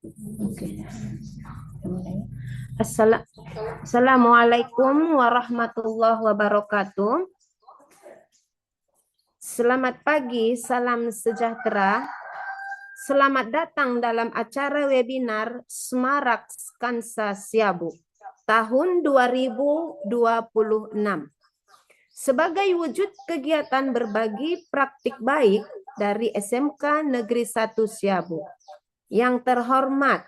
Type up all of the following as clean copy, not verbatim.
Oke. Assalamualaikum warahmatullahi wabarakatuh. Selamat pagi, salam sejahtera. Selamat datang dalam acara webinar Semarak Skansa Siabu tahun 2026. Sebagai wujud kegiatan berbagi praktik baik dari SMK Negeri 1 Siabu. Yang terhormat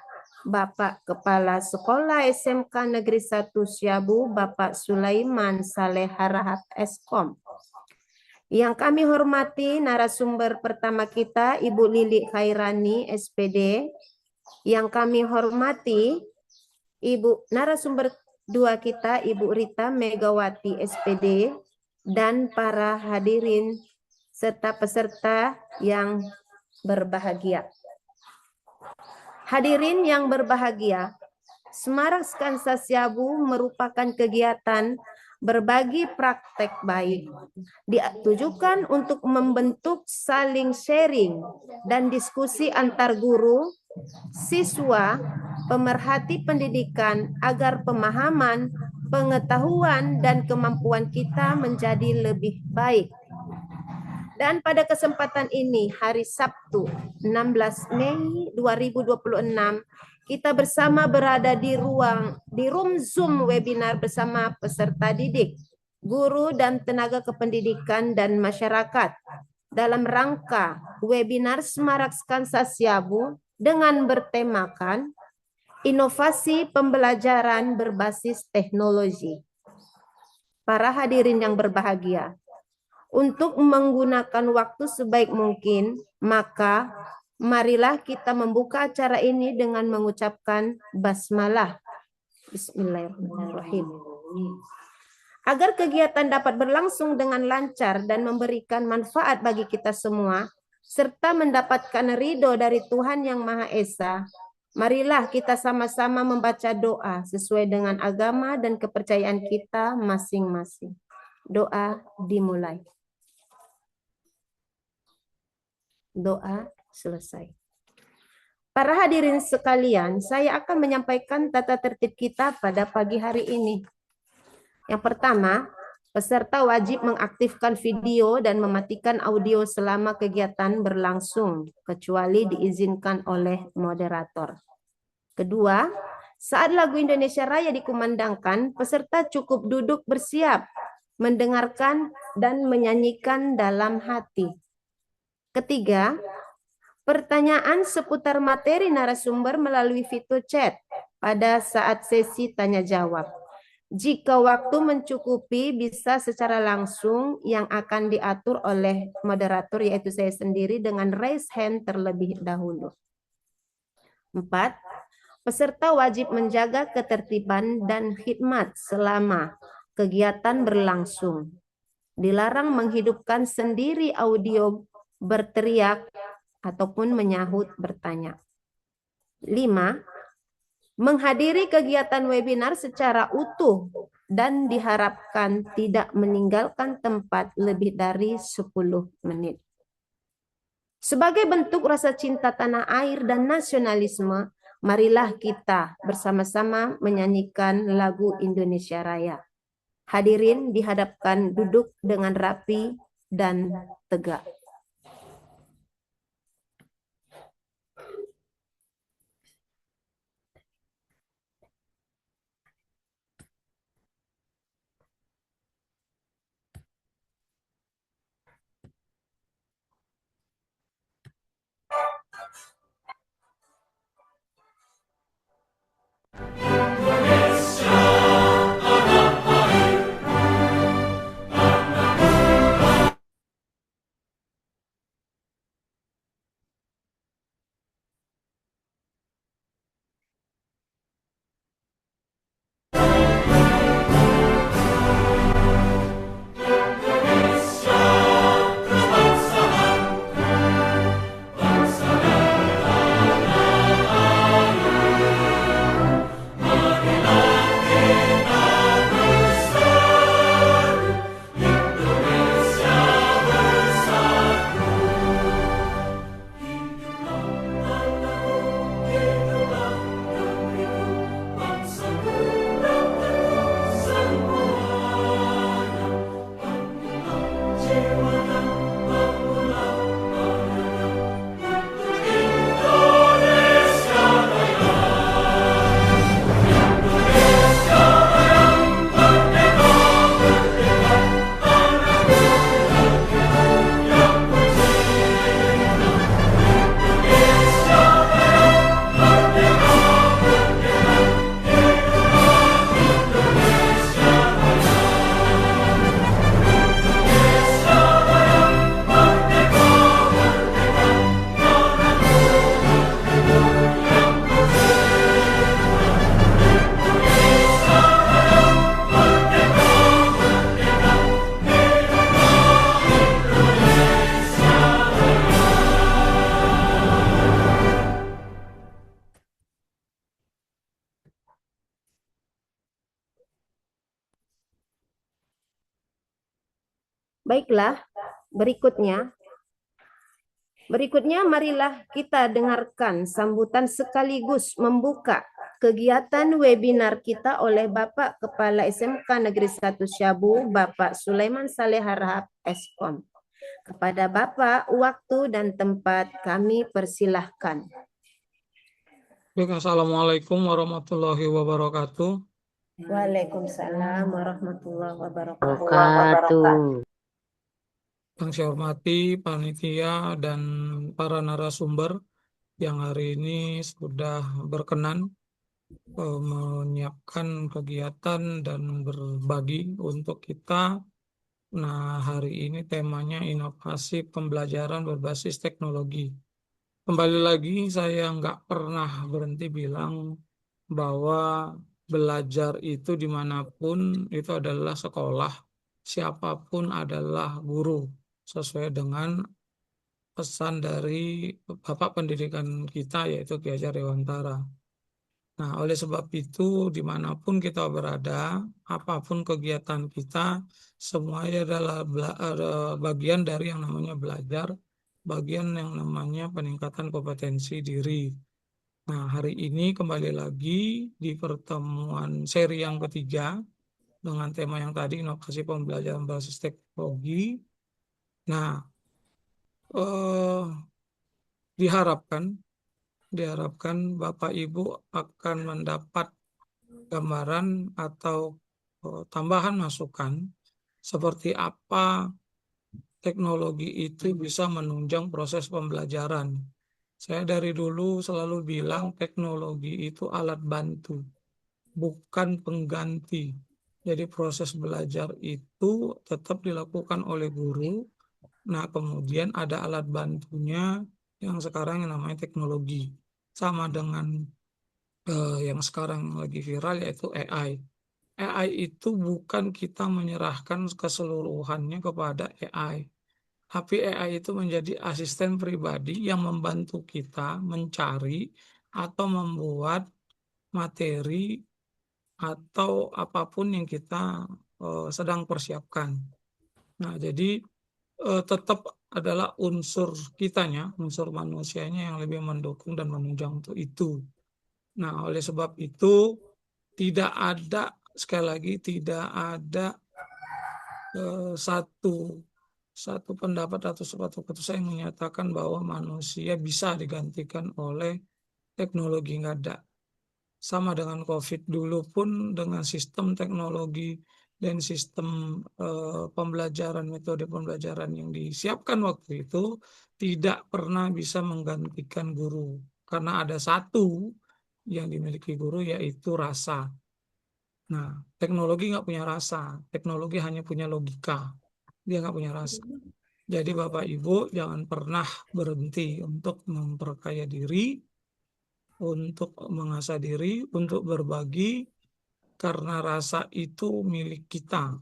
Bapak Kepala Sekolah SMK Negeri 1 Siabu, Bapak Sulaiman Saleh Harahap Eskom. Yang kami hormati narasumber pertama kita, Ibu Lili Khairani, SPD. Yang kami hormati Ibu narasumber dua kita, Ibu Rita Megawati, SPD. Dan para hadirin serta peserta yang berbahagia. Hadirin yang berbahagia, Semarak Skansa Siabu merupakan kegiatan berbagi praktek baik, ditujukan untuk membentuk saling sharing dan diskusi antar guru, siswa, pemerhati pendidikan agar pemahaman, pengetahuan, dan kemampuan kita menjadi lebih baik. Dan pada kesempatan ini, hari Sabtu 16 Mei 2026, kita bersama berada di room Zoom webinar bersama peserta didik, guru dan tenaga kependidikan dan masyarakat dalam rangka webinar Semarak Skansa Siabu dengan bertemakan inovasi pembelajaran berbasis teknologi. Para hadirin yang berbahagia, untuk menggunakan waktu sebaik mungkin, maka marilah kita membuka acara ini dengan mengucapkan basmalah. Bismillahirrahmanirrahim. Agar kegiatan dapat berlangsung dengan lancar dan memberikan manfaat bagi kita semua, serta mendapatkan ridho dari Tuhan Yang Maha Esa, marilah kita sama-sama membaca doa sesuai dengan agama dan kepercayaan kita masing-masing. Doa dimulai. Doa selesai. Para hadirin sekalian, saya akan menyampaikan tata tertib kita pada pagi hari ini. Yang pertama, peserta wajib mengaktifkan video dan mematikan audio selama kegiatan berlangsung, kecuali diizinkan oleh moderator. Kedua, saat lagu Indonesia Raya dikumandangkan, peserta cukup duduk bersiap, mendengarkan dan menyanyikan dalam hati. Ketiga, pertanyaan seputar materi narasumber melalui fitur chat pada saat sesi tanya jawab. Jika waktu mencukupi, bisa secara langsung yang akan diatur oleh moderator, yaitu saya sendiri, dengan raise hand terlebih dahulu. 4. Peserta wajib menjaga ketertiban dan khidmat selama kegiatan berlangsung. Dilarang menghidupkan sendiri audio, berteriak, ataupun menyahut bertanya. 5. Menghadiri kegiatan webinar secara utuh dan diharapkan tidak meninggalkan tempat lebih dari 10 menit. Sebagai bentuk rasa cinta tanah air dan nasionalisme, marilah kita bersama-sama menyanyikan lagu Indonesia Raya. Hadirin dihadapkan duduk dengan rapi dan tegak. Baiklah, berikutnya marilah kita dengarkan sambutan sekaligus membuka kegiatan webinar kita oleh Bapak Kepala SMK Negeri 1 Syabu, Bapak Sulaiman Saleh Harahap, Eskom. Kepada Bapak, waktu dan tempat kami persilahkan. Baik, Assalamualaikum warahmatullahi wabarakatuh. Waalaikumsalam warahmatullahi wabarakatuh. Yang saya hormati panitia dan para narasumber yang hari ini sudah berkenan menyiapkan kegiatan dan berbagi untuk kita. Nah, hari ini temanya inovasi pembelajaran berbasis teknologi. Kembali lagi, saya nggak pernah berhenti bilang bahwa belajar itu dimanapun itu adalah sekolah, siapapun adalah guru, sesuai dengan pesan dari Bapak Pendidikan kita yaitu Ki Hajar Dewantara. Nah, oleh sebab itu dimanapun kita berada, apapun kegiatan kita, semuanya adalah bagian dari yang namanya belajar, bagian yang namanya peningkatan kompetensi diri. Nah, hari ini kembali lagi di pertemuan seri yang ketiga dengan tema yang tadi, inovasi pembelajaran berbasis teknologi. Nah, eh, diharapkan Bapak Ibu akan mendapat gambaran atau tambahan masukan seperti apa teknologi itu bisa menunjang proses pembelajaran. Saya dari dulu selalu bilang teknologi itu alat bantu, bukan pengganti. Jadi proses belajar itu tetap dilakukan oleh guru. Nah, kemudian ada alat bantunya yang sekarang yang namanya teknologi. Sama dengan yang sekarang lagi viral yaitu AI. AI itu bukan kita menyerahkan keseluruhannya kepada AI. Tapi AI itu menjadi asisten pribadi yang membantu kita mencari atau membuat materi atau apapun yang kita sedang persiapkan. Nah, jadi tetap adalah unsur kitanya, unsur manusianya yang lebih mendukung dan menunjang untuk itu. Nah, oleh sebab itu tidak ada, sekali lagi, tidak ada satu pendapat atau suatu keputusan yang menyatakan bahwa manusia bisa digantikan oleh teknologi. Nggak ada. Sama dengan COVID dulu pun dengan sistem teknologi dan sistem pembelajaran, metode pembelajaran yang disiapkan waktu itu tidak pernah bisa menggantikan guru. Karena ada satu yang dimiliki guru yaitu rasa. Nah, teknologi nggak punya rasa, teknologi hanya punya logika, dia nggak punya rasa. Jadi Bapak Ibu jangan pernah berhenti untuk memperkaya diri, untuk mengasah diri, untuk berbagi, karena rasa itu milik kita.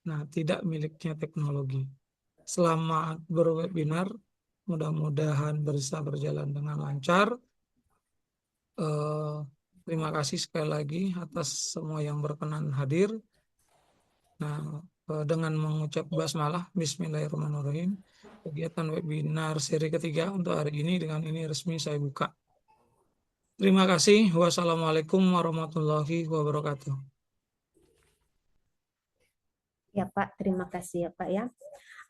Nah, tidak miliknya teknologi. Selamat berwebinar, mudah-mudahan bisa berjalan dengan lancar. Terima kasih sekali lagi atas semua yang berkenan hadir. Nah, dengan mengucap basmalah, Bismillahirrahmanirrahim, kegiatan webinar seri ketiga untuk hari ini dengan ini resmi saya buka. Terima kasih. Wassalamualaikum warahmatullahi wabarakatuh. Ya Pak, terima kasih ya Pak ya.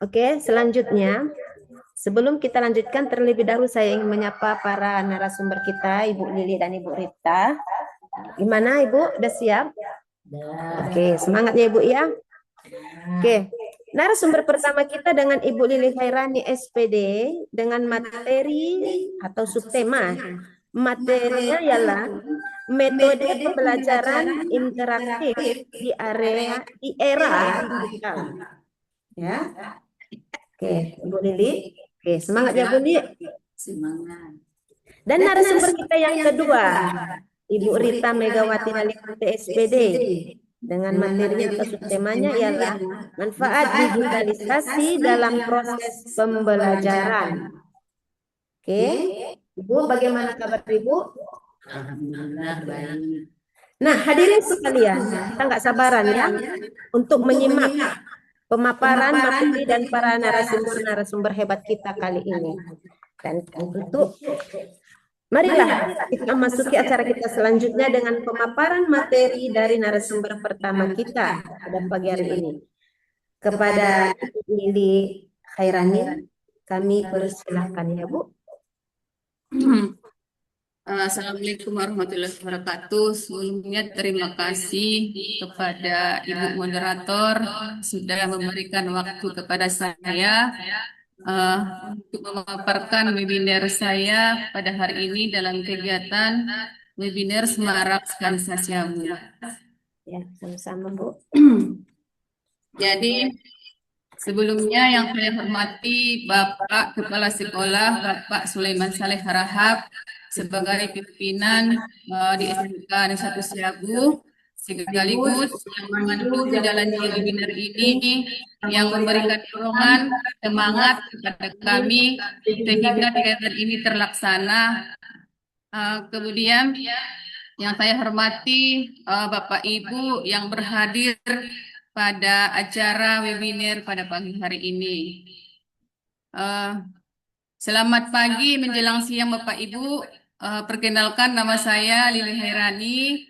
Oke, selanjutnya sebelum kita lanjutkan terlebih dahulu saya ingin menyapa para narasumber kita, Ibu Lili dan Ibu Rita. Gimana Ibu? Udah siap? Oke, semangat ya Ibu ya. Oke, narasumber pertama kita dengan Ibu Lili Khairani SPD dengan materi atau subtema. Materinya ialah metode pembelajaran interaktif di era digital. Ya. Oke, Ibu Lili. Oke, semangat ya Bu Lili. Semangat. Dan narasumber kita yang kedua, Ibu Rita Megawati Halimah SPD dengan materinya atau subtemanya ialah manfaat digitalisasi dalam proses pembelajaran. Oke, Ibu, bagaimana kabar Ibu? Alhamdulillah baik. Nah, hadirin sekalian, kita nggak sabaran ya untuk menyimak pemaparan materi dan para narasumber-narasumber hebat kita kali ini. Dan untuk marilah kita masuki acara kita selanjutnya dengan pemaparan materi dari narasumber pertama kita pada pagi hari ini. Kepada Lili Khairani, kami persilahkan ya Bu. Assalamualaikum warahmatullahi wabarakatuh. Sebelumnya terima kasih kepada Ibu Moderator sudah memberikan waktu kepada saya untuk memaparkan webinar saya pada hari ini dalam kegiatan webinar Semarak Skansasyamu. Ya, sama-sama Bu. Jadi sebelumnya yang saya hormati Bapak Kepala Sekolah Bapak Sulaiman Saleh Harahap sebagai pimpinan di SMK Negeri 1 Siabu, sekaligus yang memandu jalannya webinar ini, yang memberikan dorongan semangat kepada kami sehingga kegiatan ini terlaksana. Kemudian yang saya hormati Bapak Ibu yang berhadir pada acara webinar pada pagi hari ini. Selamat pagi menjelang siang Bapak Ibu. Perkenalkan, nama saya Lili Khairani.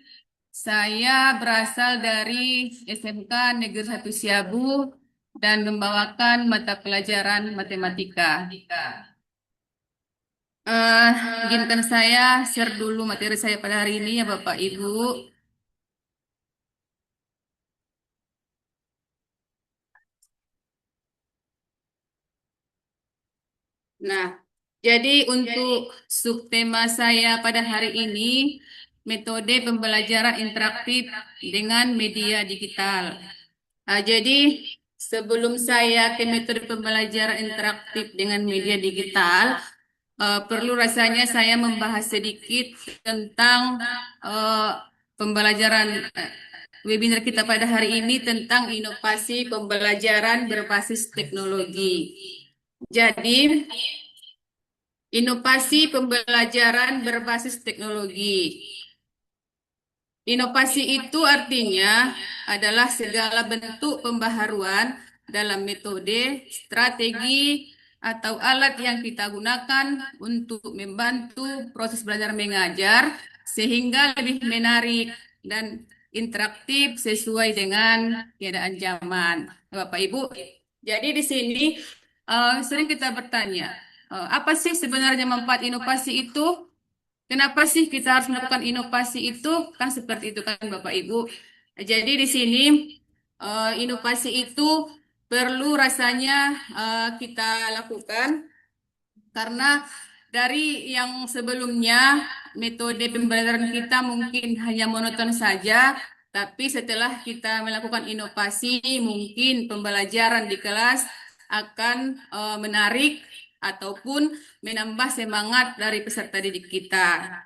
Saya berasal dari SMK Negeri 1 Siabu dan membawakan mata pelajaran matematika. Izinkan saya share dulu materi saya pada hari ini ya Bapak Ibu. Nah, jadi untuk subtema saya pada hari ini, metode pembelajaran interaktif dengan media digital. Jadi sebelum saya ke metode pembelajaran interaktif dengan media digital, perlu rasanya saya membahas sedikit tentang pembelajaran webinar kita pada hari ini tentang inovasi pembelajaran berbasis teknologi. Jadi, inovasi pembelajaran berbasis teknologi. Inovasi itu artinya adalah segala bentuk pembaharuan dalam metode, strategi, atau alat yang kita gunakan untuk membantu proses belajar mengajar sehingga lebih menarik dan interaktif sesuai dengan keadaan zaman. Bapak Ibu, jadi di sini sering kita bertanya, apa sih sebenarnya manfaat inovasi itu? Kenapa sih kita harus melakukan inovasi itu? Kan seperti itu kan Bapak Ibu. Jadi di sini inovasi itu perlu rasanya kita lakukan karena dari yang sebelumnya metode pembelajaran kita mungkin hanya monoton saja, tapi setelah kita melakukan inovasi mungkin pembelajaran di kelas akan menarik ataupun menambah semangat dari peserta didik kita.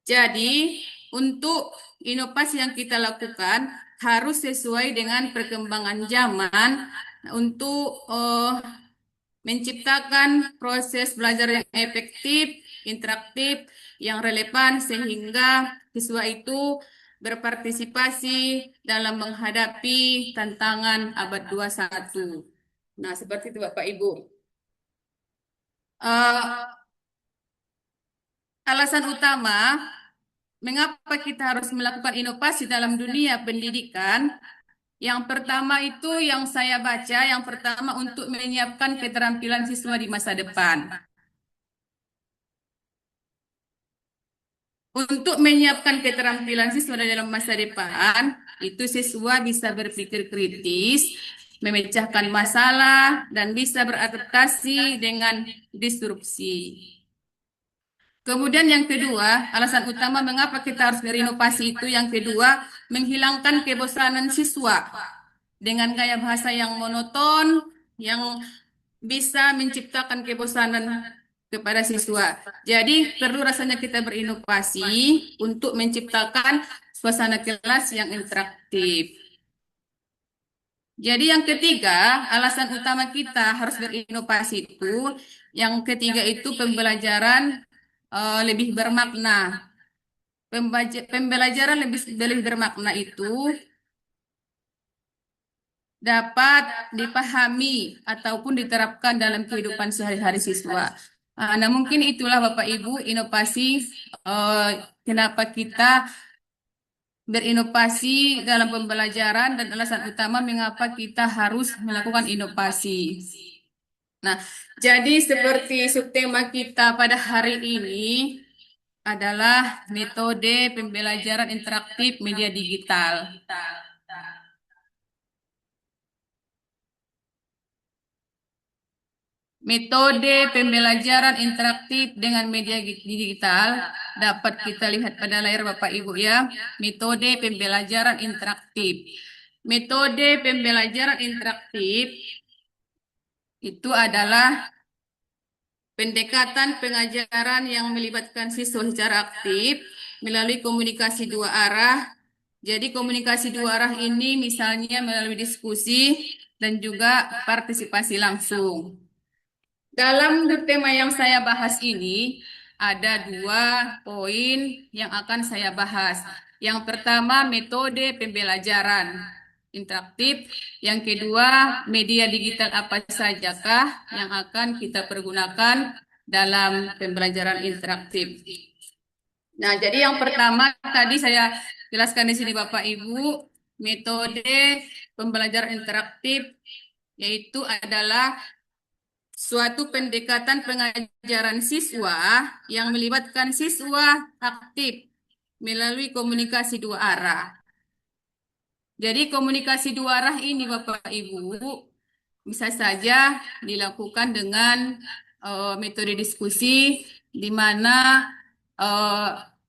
Jadi, untuk inovasi yang kita lakukan harus sesuai dengan perkembangan zaman untuk menciptakan proses belajar yang efektif, interaktif, yang relevan sehingga siswa itu berpartisipasi dalam menghadapi tantangan abad 21. Nah, seperti itu Bapak Ibu. Alasan utama mengapa kita harus melakukan inovasi dalam dunia pendidikan? Yang pertama itu yang saya baca, yang pertama untuk menyiapkan keterampilan siswa di masa depan. Untuk menyiapkan keterampilan siswa dalam masa depan, itu siswa bisa berpikir kritis, memecahkan masalah, dan bisa beradaptasi dengan disrupsi. Kemudian yang kedua, alasan utama mengapa kita harus berinovasi itu yang kedua, menghilangkan kebosanan siswa dengan gaya bahasa yang monoton, yang bisa menciptakan kebosanan kepada siswa. Jadi perlu rasanya kita berinovasi untuk menciptakan suasana kelas yang interaktif. Jadi yang ketiga, alasan utama kita harus berinovasi itu, yang ketiga itu pembelajaran lebih bermakna. Pembelajaran lebih bermakna itu dapat dipahami ataupun diterapkan dalam kehidupan sehari-hari siswa. Nah, mungkin itulah Bapak Ibu inovasi kenapa kita berinovasi dalam pembelajaran dan alasan utama mengapa kita harus melakukan inovasi. Nah, jadi seperti subtema kita pada hari ini adalah metode pembelajaran interaktif media digital. Metode pembelajaran interaktif dengan media digital dapat kita lihat pada layar Bapak Ibu ya. Metode pembelajaran interaktif. Metode pembelajaran interaktif itu adalah pendekatan pengajaran yang melibatkan siswa secara aktif melalui komunikasi dua arah. Jadi komunikasi dua arah ini misalnya melalui diskusi dan juga partisipasi langsung. Dalam tema yang saya bahas ini, ada 2 poin yang akan saya bahas. Yang pertama, metode pembelajaran interaktif. Yang kedua, media digital apa sajakah yang akan kita pergunakan dalam pembelajaran interaktif. Nah, jadi yang pertama tadi saya jelaskan di sini Bapak Ibu, metode pembelajaran interaktif yaitu adalah suatu pendekatan pengajaran siswa yang melibatkan siswa aktif melalui komunikasi dua arah. Jadi komunikasi dua arah ini Bapak Ibu bisa saja dilakukan dengan metode diskusi di mana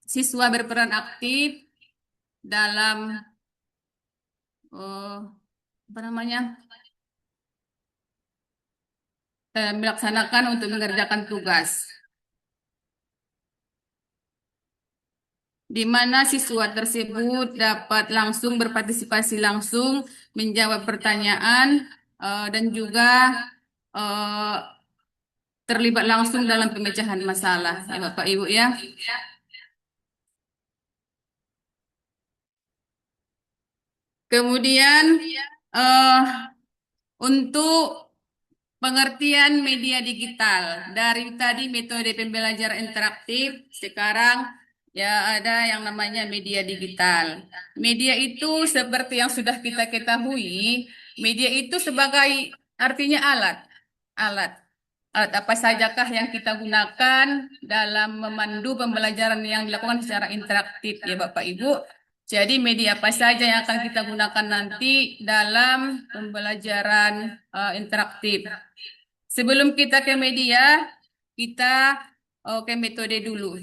siswa berperan aktif dalam apa namanya melaksanakan untuk mengerjakan tugas. Di mana siswa tersebut dapat langsung berpartisipasi langsung, menjawab pertanyaan, dan juga terlibat langsung dalam pemecahan masalah, ya Bapak Ibu ya. Kemudian untuk pengertian media digital, dari tadi metode pembelajaran interaktif, sekarang ya ada yang namanya media digital. Media itu seperti yang sudah kita ketahui, media itu sebagai artinya alat. Alat apa sajakah yang kita gunakan dalam memandu pembelajaran yang dilakukan secara interaktif ya Bapak Ibu. Jadi media apa saja yang akan kita gunakan nanti dalam pembelajaran interaktif. Sebelum kita ke media, kita ke metode dulu.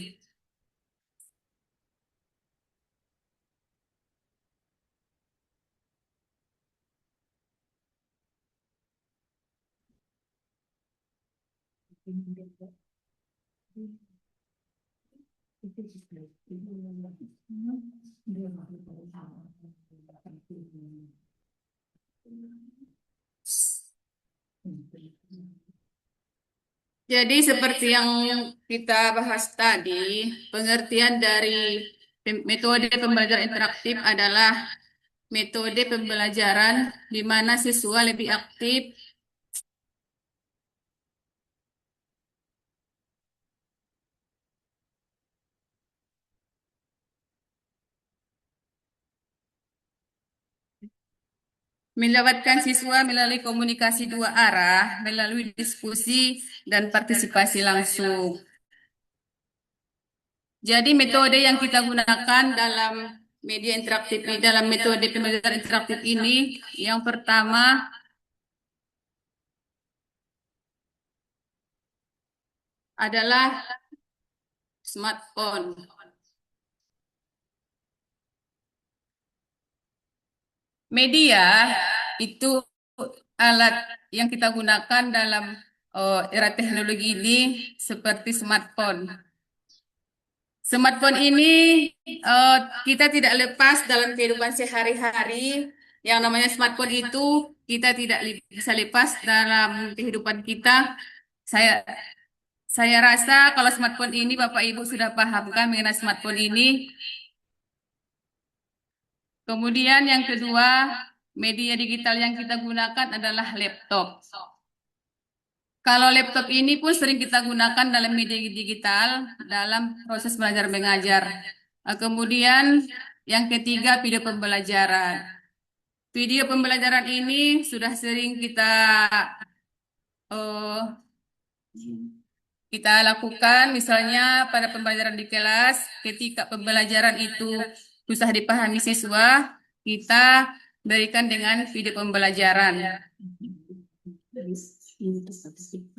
Jadi seperti yang kita bahas tadi, pengertian dari metode pembelajaran interaktif adalah metode pembelajaran di mana siswa lebih aktif melibatkan siswa melalui komunikasi dua arah, melalui diskusi dan partisipasi langsung. Jadi metode yang kita gunakan dalam media interaktif ini, dalam metode pembelajaran interaktif ini, yang pertama adalah smartphone. Media itu alat yang kita gunakan dalam era teknologi ini seperti smartphone. Smartphone ini kita tidak lepas dalam kehidupan sehari-hari. Yang namanya smartphone itu kita tidak bisa lepas dalam kehidupan kita. Saya rasa kalau smartphone ini Bapak Ibu sudah paham kan mengenai smartphone ini. Kemudian yang kedua media digital yang kita gunakan adalah laptop. Kalau laptop ini pun sering kita gunakan dalam media digital dalam proses belajar mengajar. Kemudian yang ketiga, video pembelajaran. Video pembelajaran ini sudah sering eh, kita lakukan, misalnya pada pembelajaran di kelas, ketika pembelajaran itu susah dipahami siswa, kita berikan dengan video pembelajaran.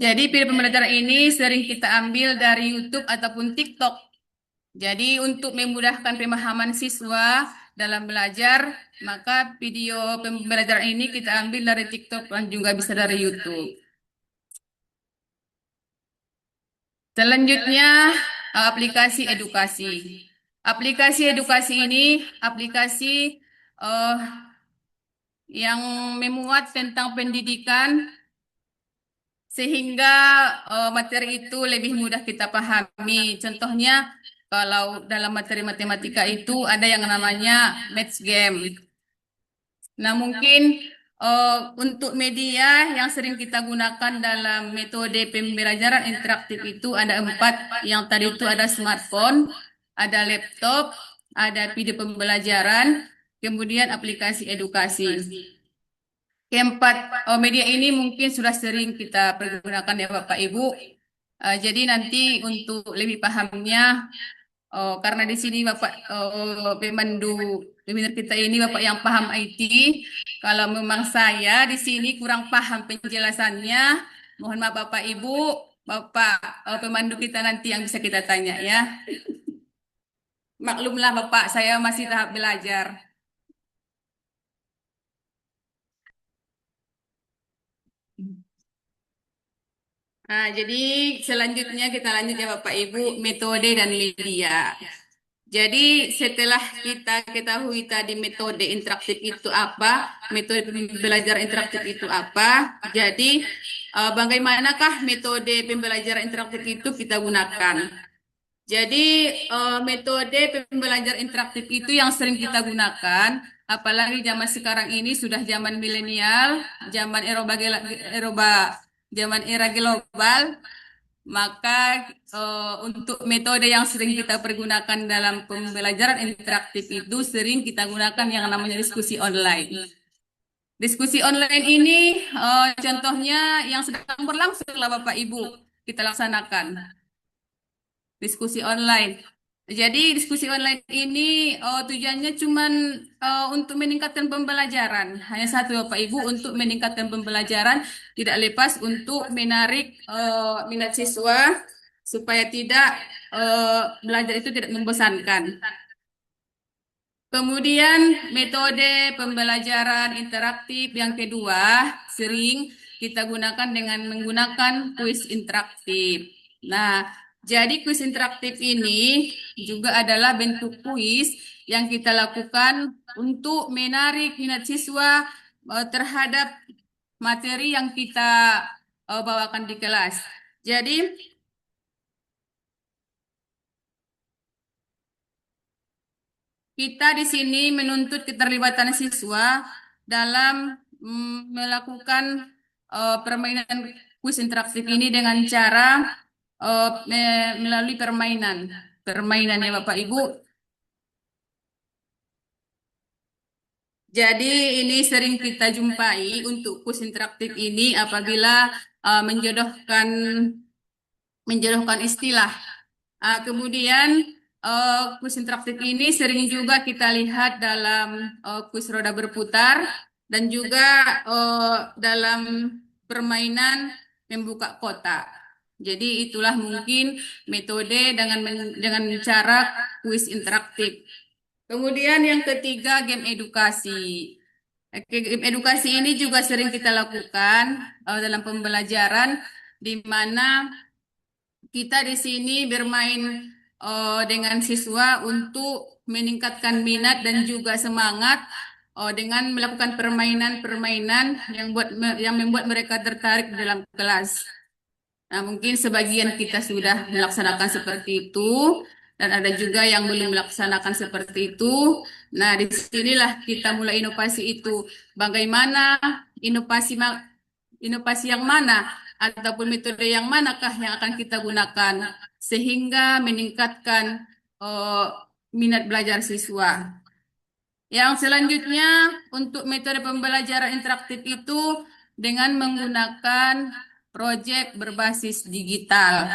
Jadi video pembelajaran ini sering kita ambil dari YouTube ataupun TikTok. Jadi untuk memudahkan pemahaman siswa dalam belajar, maka video pembelajaran ini kita ambil dari TikTok dan juga bisa dari YouTube. Selanjutnya, aplikasi edukasi. Aplikasi edukasi ini aplikasi yang memuat tentang pendidikan sehingga materi itu lebih mudah kita pahami. Contohnya, kalau dalam materi matematika itu ada yang namanya math game. Nah, mungkin untuk media yang sering kita gunakan dalam metode pembelajaran interaktif itu ada 4. Yang tadi itu ada smartphone, ada laptop, ada video pembelajaran, kemudian aplikasi edukasi. Keempat, media ini mungkin sudah sering kita pergunakan ya Bapak Ibu. Jadi nanti untuk lebih pahamnya, karena di sini Bapak pemandu webinar kita ini Bapak yang paham IT. Kalau memang saya di sini kurang paham penjelasannya, mohon maaf Bapak Ibu, Bapak pemandu kita nanti yang bisa kita tanya ya. Maklumlah Bapak, saya masih tahap belajar. Nah, jadi selanjutnya kita lanjut ya Bapak Ibu, metode dan media. Jadi setelah kita ketahui tadi metode interaktif itu apa, metode pembelajaran interaktif itu apa, jadi bagaimanakah metode pembelajaran interaktif itu kita gunakan? Jadi metode pembelajaran interaktif itu yang sering kita gunakan, apalagi zaman sekarang ini sudah zaman milenial, zaman zaman era global, maka untuk metode yang sering kita pergunakan dalam pembelajaran interaktif itu sering kita gunakan yang namanya diskusi online. Diskusi online ini contohnya yang sedang berlangsung lah Bapak Ibu kita laksanakan. Diskusi online. Jadi diskusi online ini tujuannya cuman untuk meningkatkan pembelajaran. Hanya satu Bapak Ibu, untuk meningkatkan pembelajaran, tidak lepas untuk menarik minat siswa supaya tidak belajar itu tidak membosankan. Kemudian metode pembelajaran interaktif yang kedua sering kita gunakan dengan menggunakan kuis interaktif. Nah, jadi kuis interaktif ini juga adalah bentuk kuis yang kita lakukan untuk menarik minat siswa terhadap materi yang kita bawakan di kelas. Jadi kita di sini menuntut keterlibatan siswa dalam melakukan permainan kuis interaktif ini dengan cara melalui permainan ya Bapak Ibu. Jadi ini sering kita jumpai untuk kuis interaktif ini apabila menjodohkan istilah. Kemudian kuis interaktif ini sering juga kita lihat dalam kuis roda berputar dan juga dalam permainan membuka kotak. Jadi itulah mungkin metode dengan cara kuis interaktif. Kemudian yang ketiga, game edukasi. Game edukasi ini juga sering kita lakukan dalam pembelajaran, di mana kita di sini bermain dengan siswa untuk meningkatkan minat dan juga semangat dengan melakukan permainan-permainan yang membuat mereka tertarik dalam kelas. Nah, mungkin sebagian kita sudah melaksanakan seperti itu. dan ada juga yang belum melaksanakan seperti itu. Nah, disinilah kita mulai inovasi itu. Bagaimana inovasi yang mana ataupun metode yang manakah yang akan kita gunakan sehingga meningkatkan eh, minat belajar siswa. Yang selanjutnya untuk metode pembelajaran interaktif itu dengan menggunakan proyek berbasis digital.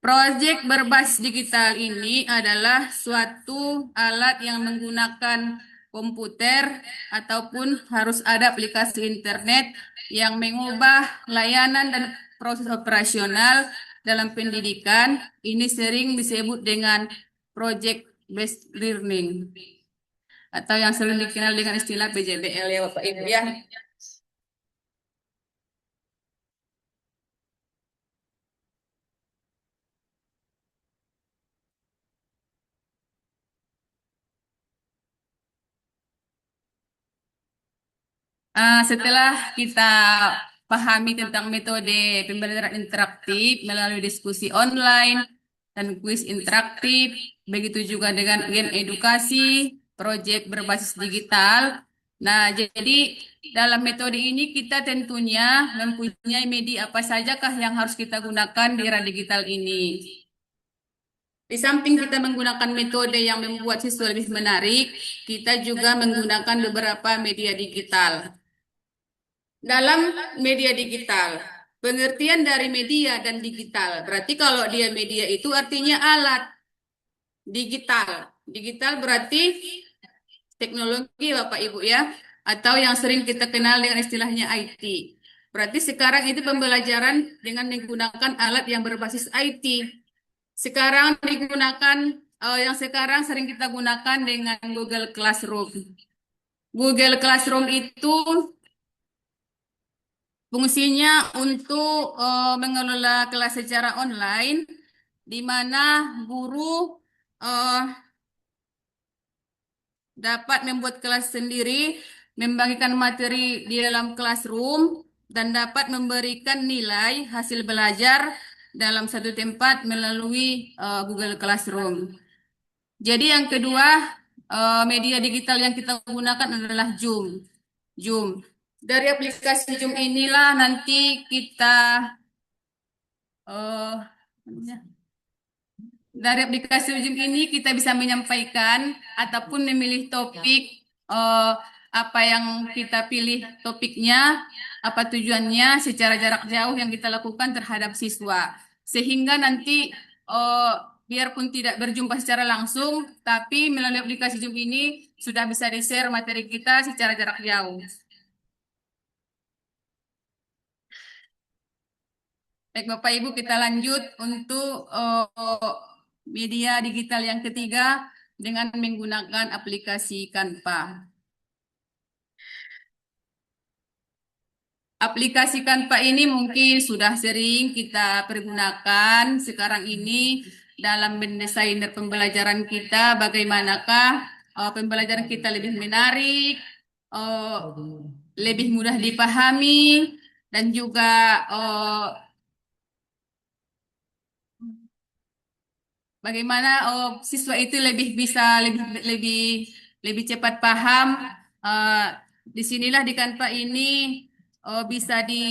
Proyek berbasis digital ini adalah suatu alat yang menggunakan komputer ataupun harus ada aplikasi internet yang mengubah layanan dan proses operasional dalam pendidikan. Ini sering disebut dengan project based learning atau yang sering dikenal dengan istilah PJBL ya Bapak Ibu ya. Setelah kita pahami tentang metode pembelajaran interaktif melalui diskusi online dan kuis interaktif, begitu juga dengan game edukasi, proyek berbasis digital. Nah, jadi dalam metode ini kita tentunya mempunyai media apa sajakah yang harus kita gunakan di era digital ini. Di samping kita menggunakan metode yang membuat siswa lebih menarik, kita juga menggunakan beberapa media digital. Dalam media digital, pengertian dari media dan digital. Berarti kalau dia media itu artinya alat digital. Digital berarti teknologi Bapak Ibu ya, atau yang sering kita kenal dengan istilahnya IT. Berarti sekarang itu pembelajaran dengan menggunakan alat yang berbasis IT. Sekarang digunakan yang sekarang sering kita gunakan dengan Google Classroom. Google Classroom itu fungsinya untuk mengelola kelas secara online, di mana guru dapat membuat kelas sendiri, membagikan materi di dalam classroom, dan dapat memberikan nilai hasil belajar dalam satu tempat melalui Google Classroom. Jadi yang kedua, media digital yang kita gunakan adalah Zoom. Zoom. Dari aplikasi Zoom inilah nanti kita dari aplikasi Zoom ini kita bisa menyampaikan ataupun memilih topik apa yang kita pilih topiknya, apa tujuannya secara jarak jauh yang kita lakukan terhadap siswa. Sehingga nanti biarpun tidak berjumpa secara langsung, tapi melalui aplikasi Zoom ini sudah bisa di-share materi kita secara jarak jauh. Baik Bapak Ibu, kita lanjut untuk media digital yang ketiga dengan menggunakan aplikasi Canva. Aplikasi Canva ini mungkin sudah sering kita pergunakan sekarang ini dalam mendesain pembelajaran kita. Bagaimanakah pembelajaran kita lebih menarik, lebih mudah dipahami, dan juga bagaimana siswa itu lebih bisa lebih cepat paham. Disinilah di Canva ini bisa di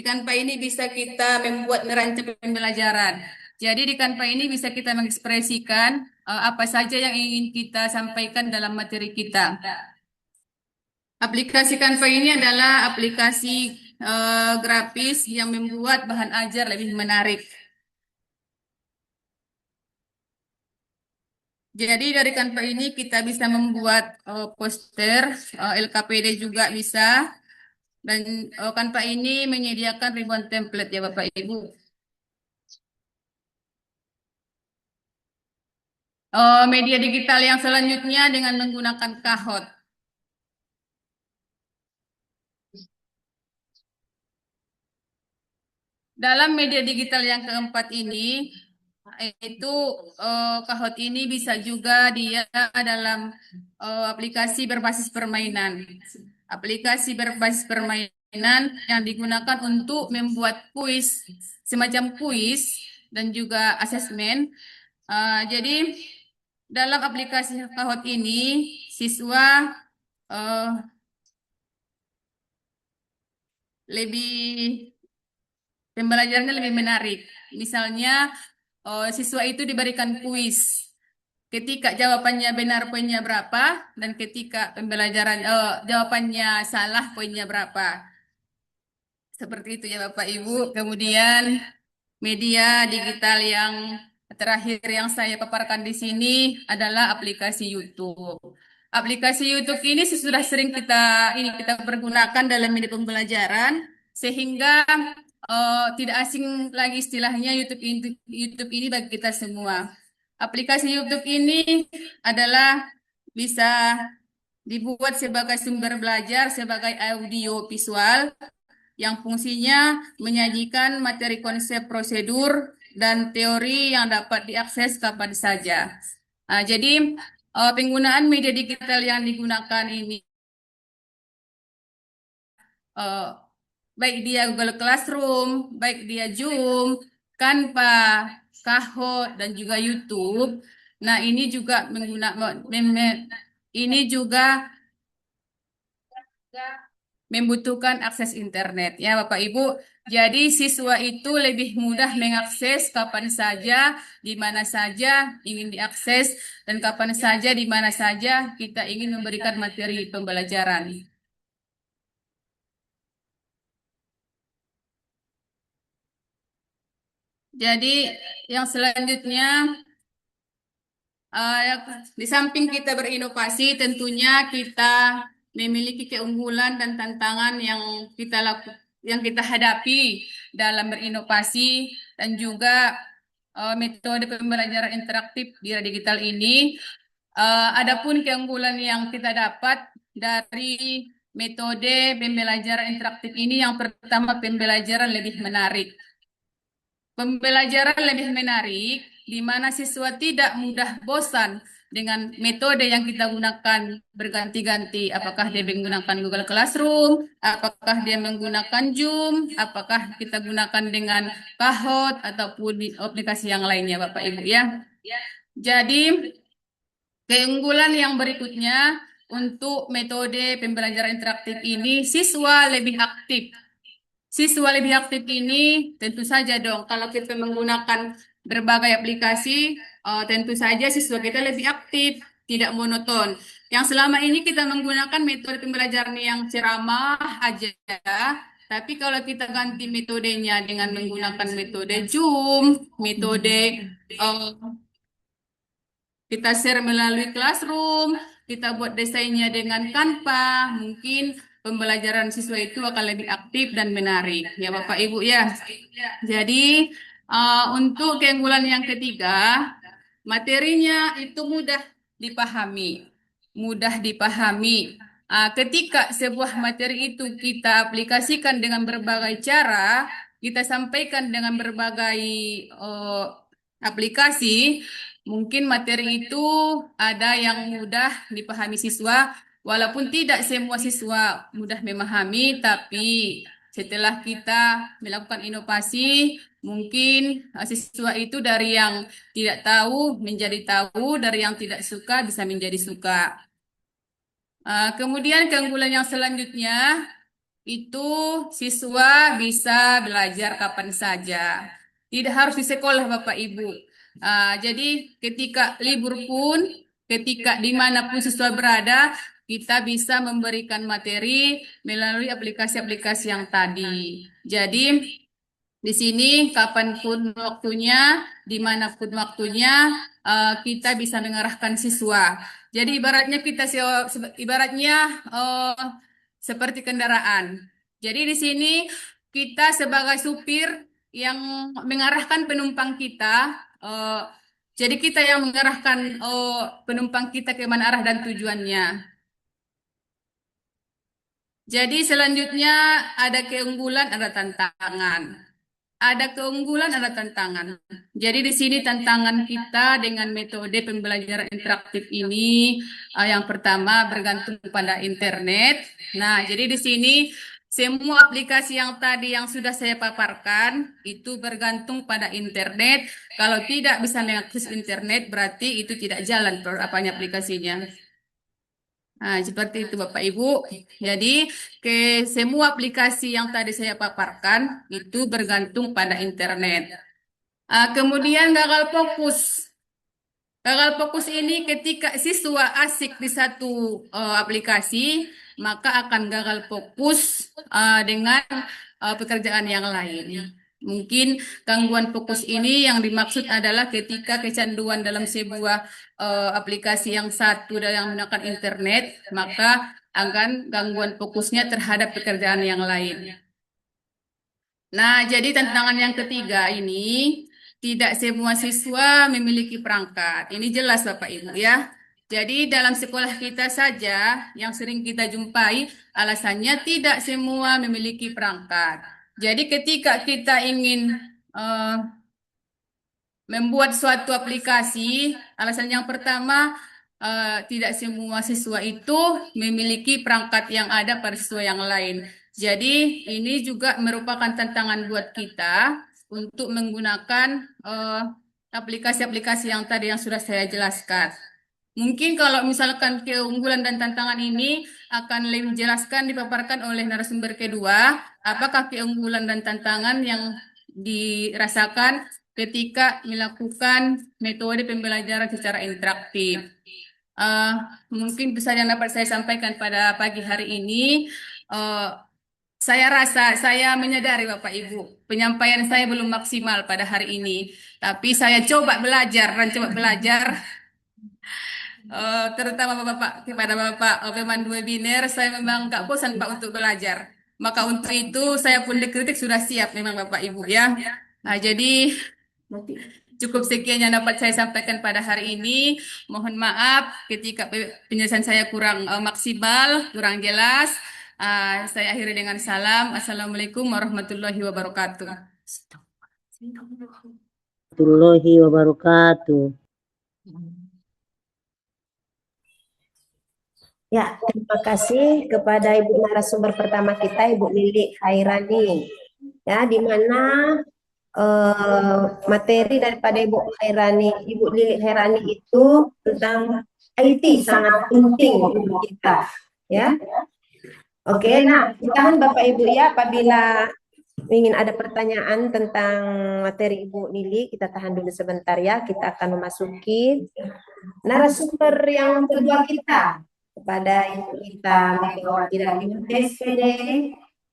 Canva ini bisa kita membuat nerancang pembelajaran. Jadi di Canva ini bisa kita mengekspresikan apa saja yang ingin kita sampaikan dalam materi kita. Aplikasi Canva ini adalah aplikasi grafis yang membuat bahan ajar lebih menarik. Jadi dari Canva ini kita bisa membuat poster, LKPD juga bisa. Dan Canva ini menyediakan ribuan template ya Bapak Ibu. Media digital yang selanjutnya dengan menggunakan Kahoot. Dalam media digital yang keempat ini, itu Kahoot ini bisa juga dia dalam aplikasi berbasis permainan. Aplikasi berbasis permainan yang digunakan untuk membuat kuis, semacam kuis, dan juga asesmen. Jadi dalam aplikasi Kahoot ini siswa lebih pembelajarannya lebih menarik. Misalnya siswa itu diberikan kuis. Ketika jawabannya benar poinnya berapa dan ketika pembelajaran jawabannya salah poinnya berapa. Seperti itu ya Bapak Ibu. Kemudian media digital yang terakhir yang saya paparkan di sini adalah aplikasi YouTube. Aplikasi YouTube ini sudah sering kita pergunakan dalam media pembelajaran sehingga tidak asing lagi istilahnya YouTube ini bagi kita semua. Aplikasi YouTube ini adalah bisa dibuat sebagai sumber belajar sebagai audio visual yang fungsinya menyajikan materi konsep prosedur dan teori yang dapat diakses kapan saja. Jadi penggunaan media digital yang digunakan ini baik dia Google Classroom, baik dia Zoom, Canva, Kahoot dan juga YouTube. Nah, ini juga membutuhkan akses internet ya Bapak Ibu. Jadi siswa itu lebih mudah mengakses kapan saja, di mana saja ingin diakses dan kapan saja, di mana saja kita ingin memberikan materi pembelajaran. Jadi yang selanjutnya di samping kita berinovasi, tentunya kita memiliki keunggulan dan tantangan yang kita hadapi dalam berinovasi dan juga metode pembelajaran interaktif di era digital ini. Adapun keunggulan yang kita dapat dari metode pembelajaran interaktif ini, yang pertama pembelajaran lebih menarik. Pembelajaran lebih menarik, di mana siswa tidak mudah bosan dengan metode yang kita gunakan berganti-ganti. Apakah dia menggunakan Google Classroom, apakah dia menggunakan Zoom, apakah kita gunakan dengan Kahoot ataupun aplikasi yang lainnya, Bapak Ibu ya. Jadi keunggulan yang berikutnya untuk metode pembelajaran interaktif ini, siswa lebih aktif. Siswa lebih aktif ini tentu saja dong, kalau kita menggunakan berbagai aplikasi, tentu saja siswa kita lebih aktif, tidak monoton. Yang selama ini kita menggunakan metode pembelajaran yang ceramah aja, tapi kalau kita ganti metodenya dengan menggunakan metode Zoom, metode kita share melalui Classroom, kita buat desainnya dengan Canva, mungkin pembelajaran siswa itu akan lebih aktif dan menarik, ya Bapak Ibu ya. Jadi untuk keunggulan yang ketiga, materinya itu mudah dipahami, mudah dipahami. Ketika sebuah materi itu kita aplikasikan dengan berbagai cara, kita sampaikan dengan berbagai aplikasi, mungkin materi itu ada yang mudah dipahami siswa, walaupun tidak semua siswa mudah memahami, tapi setelah kita melakukan inovasi, mungkin siswa itu dari yang tidak tahu menjadi tahu, dari yang tidak suka bisa menjadi suka. Kemudian keunggulan yang selanjutnya itu siswa bisa belajar kapan saja. Tidak harus di sekolah Bapak Ibu. Jadi ketika libur pun, ketika dimanapun siswa berada, kita bisa memberikan materi melalui aplikasi-aplikasi yang tadi. Jadi di sini kapanpun waktunya, dimanapun waktunya, kita bisa mengarahkan siswa. Jadi ibaratnya seperti kendaraan. Jadi di sini kita sebagai supir yang mengarahkan penumpang kita. Jadi kita yang mengarahkan penumpang kita ke mana arah dan tujuannya. Jadi selanjutnya ada keunggulan, ada tantangan. Ada keunggulan, ada tantangan. Jadi di sini tantangan kita dengan metode pembelajaran interaktif ini yang pertama bergantung pada internet. Nah, jadi di sini semua aplikasi yang tadi yang sudah saya paparkan itu bergantung pada internet. Kalau tidak bisa mengakses internet, berarti itu tidak jalan aplikasinya. Nah, seperti itu Bapak Ibu. Jadi, semua aplikasi yang tadi saya paparkan itu bergantung pada internet. Kemudian gagal fokus. Gagal fokus ini ketika siswa asik di satu aplikasi, maka akan gagal fokus dengan pekerjaan yang lain. Mungkin gangguan fokus ini yang dimaksud adalah ketika kecanduan dalam sebuah aplikasi yang satu dan yang menggunakan internet, maka akan gangguan fokusnya terhadap pekerjaan yang lain. Nah, jadi tantangan yang ketiga ini, tidak semua siswa memiliki perangkat. Ini jelas Bapak Ibu ya. Jadi dalam sekolah kita saja yang sering kita jumpai, alasannya tidak semua memiliki perangkat. Jadi ketika kita ingin eh, membuat suatu aplikasi, alasan yang pertama, tidak semua siswa itu memiliki perangkat yang ada pada siswa yang lain. Jadi ini juga merupakan tantangan buat kita untuk menggunakan aplikasi-aplikasi yang tadi yang sudah saya jelaskan. Mungkin kalau misalkan keunggulan dan tantangan ini akan lebih jelaskan dipaparkan oleh narasumber kedua, apakah keunggulan dan tantangan yang dirasakan ketika melakukan metode pembelajaran secara interaktif. Mungkin bisa yang dapat saya sampaikan pada pagi hari ini. Saya rasa, saya menyadari Bapak Ibu, penyampaian saya belum maksimal pada hari ini. Tapi saya coba belajar dan coba belajar, terutama kepada Bapak pemandu webinar, saya memang nggak bosan Pak untuk belajar. Maka untuk itu saya pun dikritik sudah siap memang Bapak Ibu ya. Nah, jadi cukup sekian yang dapat saya sampaikan pada hari ini. Mohon maaf ketika penjelasan saya kurang maksimal, kurang jelas. Saya akhiri dengan salam. Assalamualaikum warahmatullahi wabarakatuh. Warahmatullahi wabarakatuh. Ya, terima kasih kepada Ibu narasumber pertama kita, Ibu Lili Khairani. Ya, di mana materi daripada Ibu Lili Khairani itu tentang IT sangat penting untuk kita. Ya, oke. Nah, tahan Bapak Ibu ya, apabila ingin ada pertanyaan tentang materi Ibu Lili, kita tahan dulu sebentar ya. Kita akan memasuki narasumber yang kedua kita. Kepada Ibu kita Megawati Darlimunte SPD,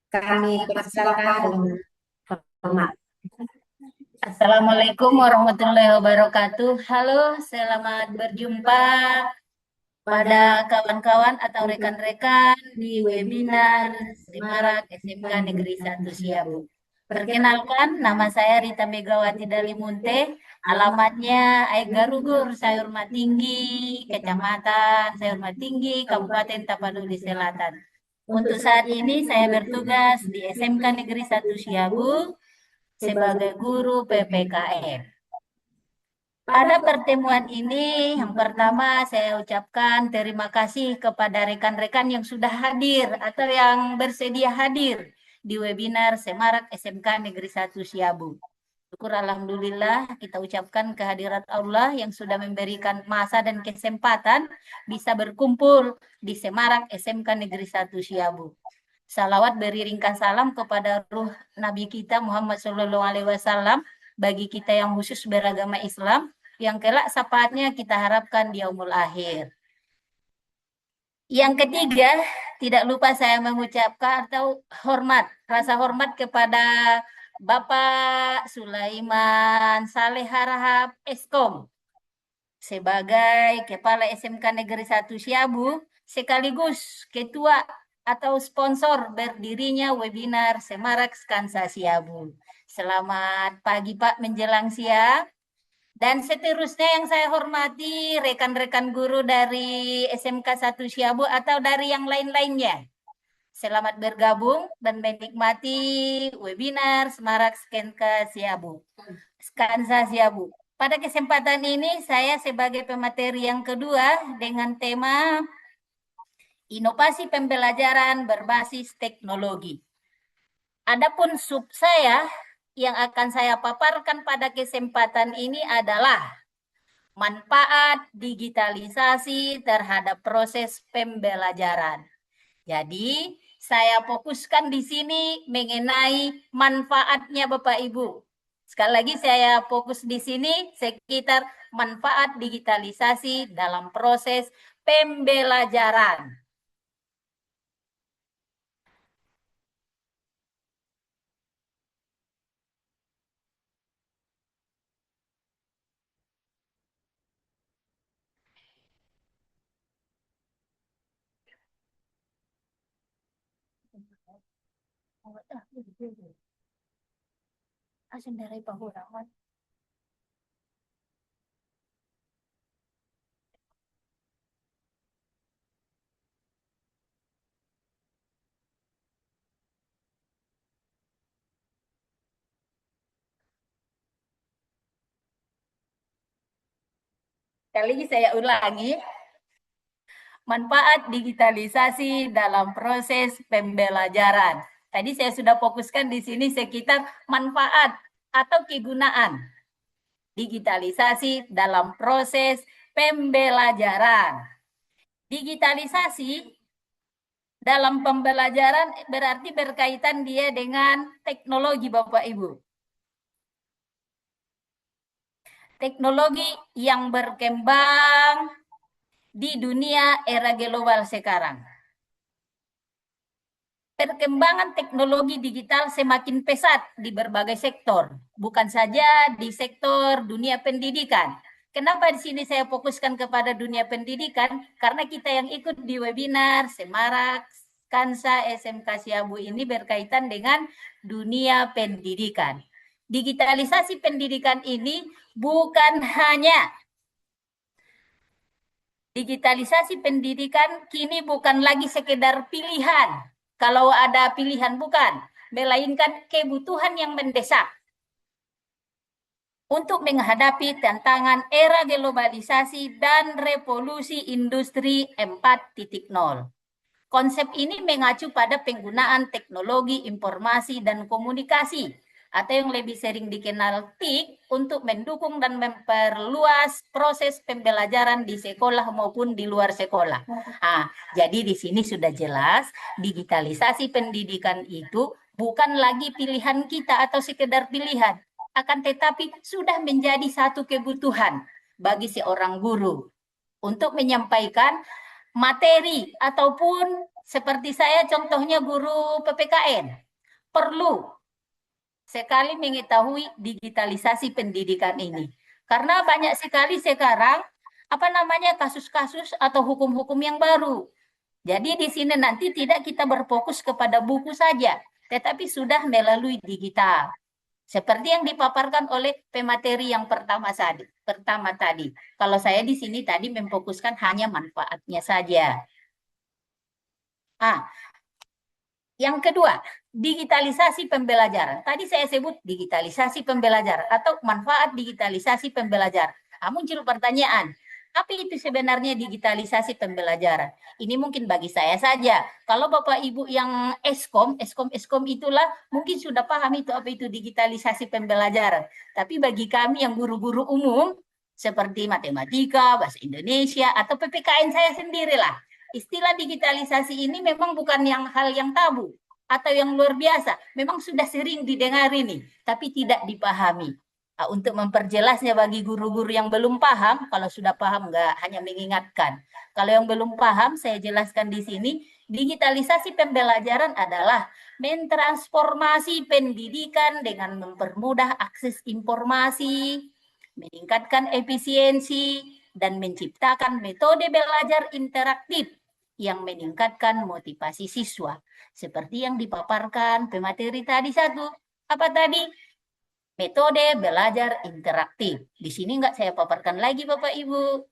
kami persilakan dengan hormat. Assalamualaikum warahmatullahi wabarakatuh. Halo, selamat berjumpa pada kawan-kawan atau rekan-rekan di webinar Semarak SMK Negeri 1 Siabu. Perkenalkan, nama saya Rita Megawati Darlimunte, alamatnya Aik Garugur, Sayurmat Tinggi, Kecamatan Sayurmat Tinggi, Kabupaten Tapanuli Selatan. Untuk saat ini saya bertugas di SMK Negeri 1 Siabu sebagai guru PPKN. Pada pertemuan ini, yang pertama saya ucapkan terima kasih kepada rekan-rekan yang sudah hadir atau yang bersedia hadir di webinar Semarak SMK Negeri 1 Siabu. Syukur alhamdulillah kita ucapkan kehadirat Allah yang sudah memberikan masa dan kesempatan bisa berkumpul di Semarak SMK Negeri 1 Siabu. Salawat beriringkan salam kepada ruh Nabi kita Muhammad SAW bagi kita yang khusus beragama Islam yang kelak syafaatnya kita harapkan di yaumul akhir. Yang ketiga, tidak lupa saya mengucapkan atau rasa hormat kepada Bapak Sulaiman Saleh Harahap Eskom sebagai Kepala SMK Negeri 1 Siabu sekaligus Ketua atau sponsor berdirinya webinar Semarak Skansa Siabu. Selamat pagi Pak menjelang siang. Dan seterusnya yang saya hormati rekan-rekan guru dari SMK 1 Siabu atau dari yang lain-lainnya. Selamat bergabung dan menikmati webinar Semarak Skansa Siabu. Pada kesempatan ini saya sebagai pemateri yang kedua dengan tema inovasi pembelajaran berbasis teknologi. Adapun sub saya yang akan saya paparkan pada kesempatan ini adalah manfaat digitalisasi terhadap proses pembelajaran. Jadi, saya fokuskan di sini mengenai manfaatnya Bapak Ibu. Sekali lagi saya fokus di sini sekitar manfaat digitalisasi dalam proses pembelajaran. Sekali lagi saya ulangi, manfaat digitalisasi dalam proses pembelajaran. Tadi saya sudah fokuskan di sini sekitar manfaat atau kegunaan digitalisasi dalam proses pembelajaran. Digitalisasi dalam pembelajaran berarti berkaitan dia dengan teknologi Bapak Ibu. Teknologi yang berkembang di dunia era global sekarang. Perkembangan teknologi digital semakin pesat di berbagai sektor, bukan saja di sektor dunia pendidikan. Kenapa di sini saya fokuskan kepada dunia pendidikan? Karena kita yang ikut di webinar Semarak, Kansa, SMK Siabu ini berkaitan dengan dunia pendidikan. Digitalisasi pendidikan ini bukan hanya digitalisasi pendidikan kini bukan lagi sekedar pilihan. Kalau ada pilihan bukan, melainkan kebutuhan yang mendesak untuk menghadapi tantangan era globalisasi dan revolusi industri 4.0. Konsep ini mengacu pada penggunaan teknologi informasi dan komunikasi atau yang lebih sering dikenal TIK untuk mendukung dan memperluas proses pembelajaran di sekolah maupun di luar sekolah. Jadi di sini sudah jelas digitalisasi pendidikan itu bukan lagi pilihan kita atau sekedar pilihan, akan tetapi sudah menjadi satu kebutuhan bagi seorang guru untuk menyampaikan materi ataupun seperti saya contohnya guru PPKN perlu sekali mengetahui digitalisasi pendidikan ini. Karena banyak sekali sekarang kasus-kasus atau hukum-hukum yang baru. Jadi di sini nanti tidak kita berfokus kepada buku saja, tetapi sudah melalui digital. Seperti yang dipaparkan oleh pemateri yang pertama tadi. Kalau saya di sini tadi memfokuskan hanya manfaatnya saja. Yang kedua, digitalisasi pembelajaran. Tadi saya sebut digitalisasi pembelajaran atau manfaat digitalisasi pembelajaran. Muncul pertanyaan, apa itu sebenarnya digitalisasi pembelajaran? Ini mungkin bagi saya saja. Kalau Bapak Ibu yang Eskom itulah mungkin sudah paham itu apa itu digitalisasi pembelajaran. Tapi bagi kami yang guru-guru umum, seperti matematika, bahasa Indonesia, atau PPKN saya sendirilah, istilah digitalisasi ini memang bukan hal yang tabu atau yang luar biasa. Memang sudah sering didengar ini, tapi tidak dipahami. Untuk memperjelasnya bagi guru-guru yang belum paham, kalau sudah paham nggak hanya mengingatkan. Kalau yang belum paham, saya jelaskan di sini, digitalisasi pembelajaran adalah mentransformasi pendidikan dengan mempermudah akses informasi, meningkatkan efisiensi, dan menciptakan metode belajar interaktif yang meningkatkan motivasi siswa. Seperti yang dipaparkan pemateri tadi satu. Apa tadi? Metode belajar interaktif. Di sini enggak saya paparkan lagi Bapak Ibu.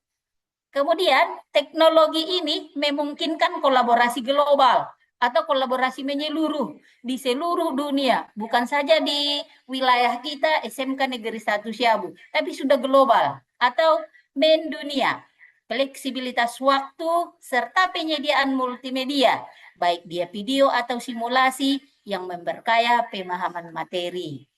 Kemudian teknologi ini memungkinkan kolaborasi global atau kolaborasi menyeluruh di seluruh dunia. Bukan saja di wilayah kita SMK Negeri 1 Siabu, tapi sudah global atau mendunia. Fleksibilitas waktu serta penyediaan multimedia, baik dia video atau simulasi yang memperkaya pemahaman materi.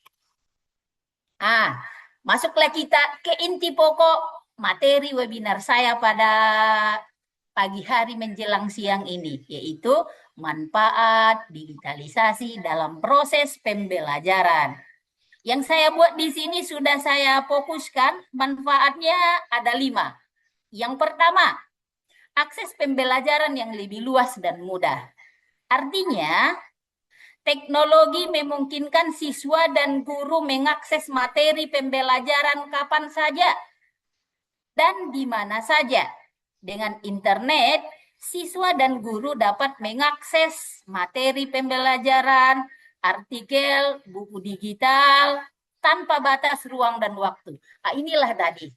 Masuklah kita ke inti pokok materi webinar saya pada pagi hari menjelang siang ini, yaitu manfaat digitalisasi dalam proses pembelajaran. Yang saya buat di sini sudah saya fokuskan, manfaatnya ada 5. Yang pertama, akses pembelajaran yang lebih luas dan mudah. Artinya, teknologi memungkinkan siswa dan guru mengakses materi pembelajaran kapan saja dan di mana saja. Dengan internet, siswa dan guru dapat mengakses materi pembelajaran, artikel, buku digital, tanpa batas ruang dan waktu. Inilah tadi.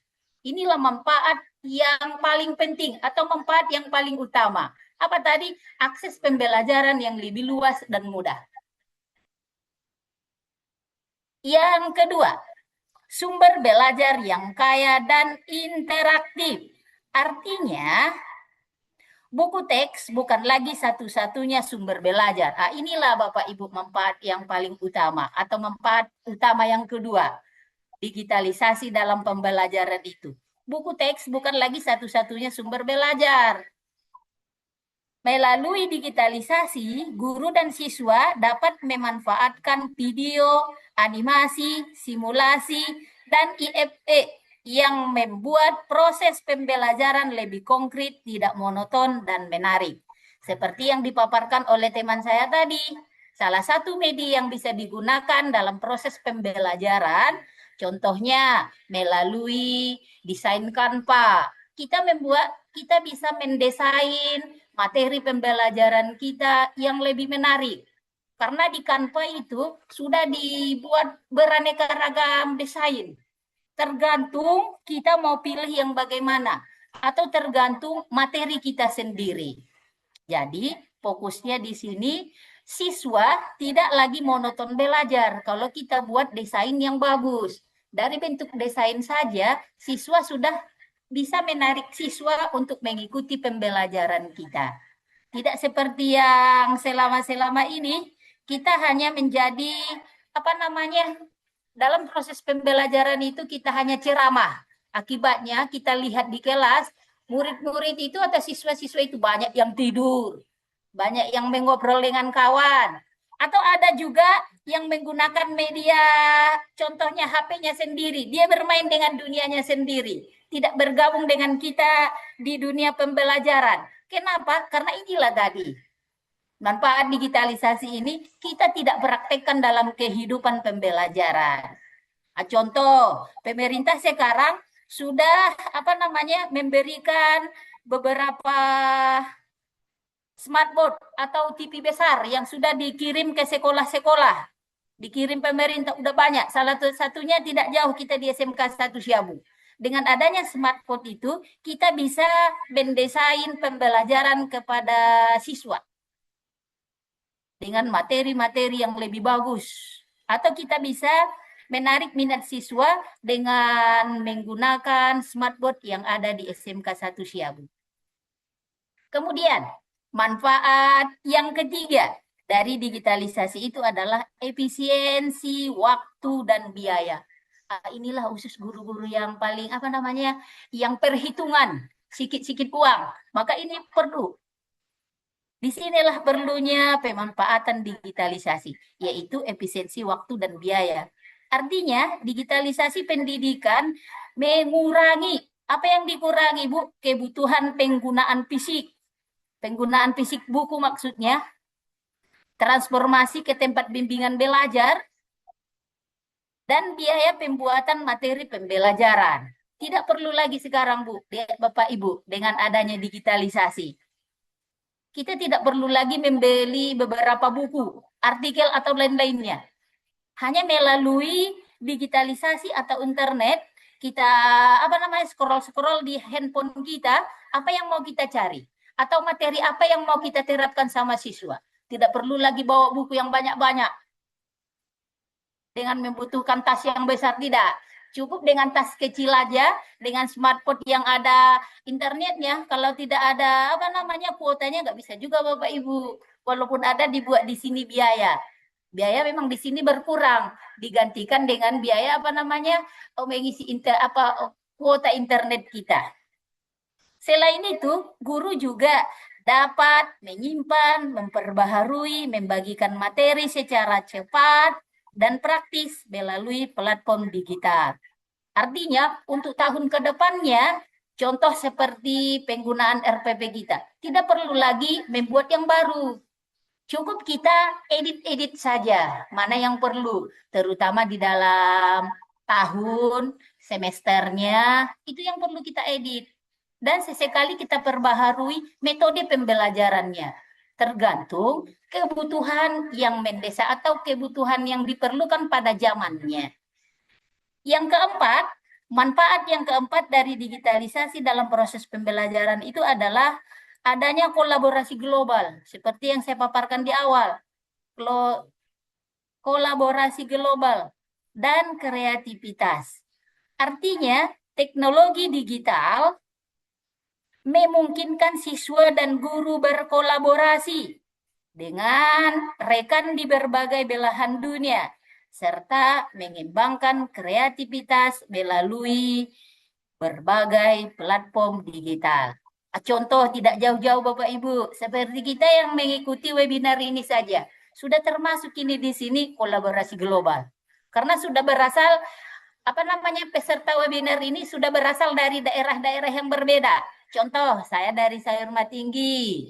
Inilah manfaat yang paling penting atau manfaat yang paling utama. Apa tadi? Akses pembelajaran yang lebih luas dan mudah. Yang kedua, sumber belajar yang kaya dan interaktif. Artinya, buku teks bukan lagi satu-satunya sumber belajar. Inilah Bapak Ibu manfaat yang paling utama atau manfaat utama yang kedua. Digitalisasi dalam pembelajaran itu. Buku teks bukan lagi satu-satunya sumber belajar. Melalui digitalisasi, guru dan siswa dapat memanfaatkan video, animasi, simulasi, dan IFE yang membuat proses pembelajaran lebih konkret, tidak monoton, dan menarik. Seperti yang dipaparkan oleh teman saya tadi, salah satu media yang bisa digunakan dalam proses pembelajaran, contohnya melalui desain Canva. Kita bisa mendesain materi pembelajaran kita yang lebih menarik. Karena di Canva itu sudah dibuat beraneka ragam desain. Tergantung kita mau pilih yang bagaimana. Atau tergantung materi kita sendiri. Jadi fokusnya di sini, siswa tidak lagi monoton belajar kalau kita buat desain yang bagus. Dari bentuk desain saja, siswa sudah bisa menarik siswa untuk mengikuti pembelajaran kita. Tidak seperti yang selama ini, kita hanya menjadi, dalam proses pembelajaran itu kita hanya ceramah. Akibatnya kita lihat di kelas, murid-murid itu atau siswa-siswa itu banyak yang tidur, banyak yang mengobrol dengan kawan, atau ada juga yang menggunakan media, contohnya HP-nya sendiri, dia bermain dengan dunianya sendiri, tidak bergabung dengan kita di dunia pembelajaran. Kenapa? Karena inilah tadi, manfaat digitalisasi ini kita tidak praktekkan dalam kehidupan pembelajaran. Contoh, pemerintah sekarang sudah memberikan beberapa smartboard atau TV besar yang sudah dikirim ke sekolah-sekolah. Dikirim pemerintah udah banyak. Salah satunya tidak jauh kita di SMK 1 Siabu. Dengan adanya smartboard itu, kita bisa mendesain pembelajaran kepada siswa dengan materi-materi yang lebih bagus. Atau kita bisa menarik minat siswa dengan menggunakan smartboard yang ada di SMK 1 Siabu. Kemudian, manfaat yang ketiga dari digitalisasi itu adalah efisiensi waktu dan biaya. Inilah khusus guru-guru yang paling yang perhitungan sikit-sikit uang. Maka ini perlu. Disinilah perlunya pemanfaatan digitalisasi, yaitu efisiensi waktu dan biaya. Artinya digitalisasi pendidikan mengurangi, apa yang dikurangi Bu? Kebutuhan penggunaan fisik. Penggunaan fisik buku maksudnya, transformasi ke tempat bimbingan belajar, dan biaya pembuatan materi pembelajaran. Tidak perlu lagi sekarang Bu, Bapak Ibu, dengan adanya digitalisasi. Kita tidak perlu lagi membeli beberapa buku, artikel atau lain-lainnya. Hanya melalui digitalisasi atau internet, kita scroll-scroll di handphone kita, apa yang mau kita cari. Atau materi apa yang mau kita terapkan sama siswa. Tidak perlu lagi bawa buku yang banyak-banyak. Dengan membutuhkan tas yang besar, tidak. Cukup dengan tas kecil aja, dengan smartphone yang ada internetnya. Kalau tidak ada kuotanya nggak bisa juga Bapak Ibu. Walaupun ada dibuat di sini biaya. Biaya memang di sini berkurang, digantikan dengan biaya mengisi kuota internet kita. Selain itu, guru juga dapat menyimpan, memperbaharui, membagikan materi secara cepat dan praktis melalui platform digital. Artinya, untuk tahun ke depannya, contoh seperti penggunaan RPP kita, tidak perlu lagi membuat yang baru. Cukup kita edit-edit saja, mana yang perlu, terutama di dalam tahun, semesternya, itu yang perlu kita edit. Dan sesekali kita perbaharui metode pembelajarannya, tergantung kebutuhan yang mendesak atau kebutuhan yang diperlukan pada zamannya. Yang keempat, manfaat yang keempat dari digitalisasi dalam proses pembelajaran itu adalah adanya kolaborasi global, seperti yang saya paparkan di awal. Kolaborasi global dan kreativitas. Artinya, teknologi digital memungkinkan siswa dan guru berkolaborasi dengan rekan di berbagai belahan dunia, serta mengembangkan kreativitas melalui berbagai platform digital. Contoh tidak jauh-jauh Bapak Ibu, seperti kita yang mengikuti webinar ini saja, sudah termasuk ini di sini kolaborasi global. Karena sudah berasal, peserta webinar ini sudah berasal dari daerah-daerah yang berbeda. Contoh, saya dari Sayurma Tinggi.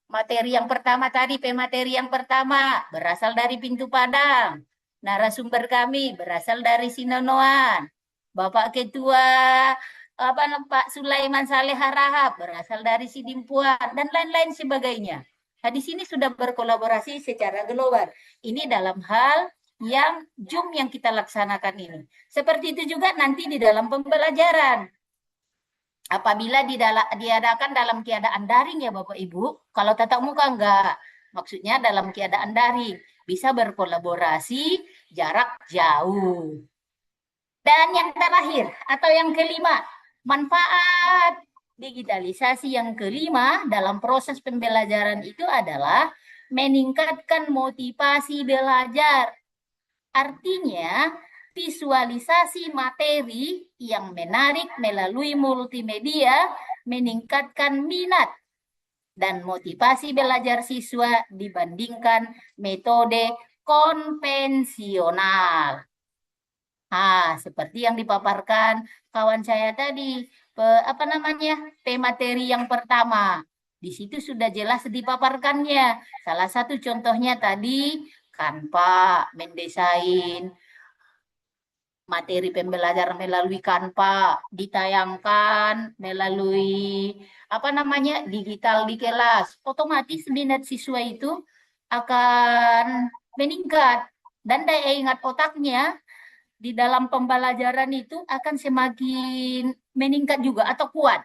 Materi yang pertama tadi, pemateri yang pertama berasal dari Pintu Padang. Narasumber kami berasal dari Sinonoan. Bapak Ketua Pak Sulaiman Saleh Harahap berasal dari Sidimpuan dan lain-lain sebagainya. Nah, di sini sudah berkolaborasi secara global. Ini dalam hal yang Zoom yang kita laksanakan ini. Seperti itu juga nanti di dalam pembelajaran. Apabila diadakan dalam keadaan daring ya Bapak Ibu, kalau tatap muka enggak, maksudnya dalam keadaan daring, bisa berkolaborasi jarak jauh. Dan yang terakhir atau yang kelima, manfaat digitalisasi yang kelima dalam proses pembelajaran itu adalah meningkatkan motivasi belajar. Artinya, visualisasi materi yang menarik melalui multimedia meningkatkan minat dan motivasi belajar siswa dibandingkan metode konvensional. Seperti yang dipaparkan kawan saya tadi, pemateri yang pertama. Di situ sudah jelas dipaparkannya. Salah satu contohnya tadi, Canva, mendesain materi pembelajaran melalui Canva, ditayangkan melalui digital di kelas. Otomatis minat siswa itu akan meningkat dan daya ingat otaknya di dalam pembelajaran itu akan semakin meningkat juga atau kuat.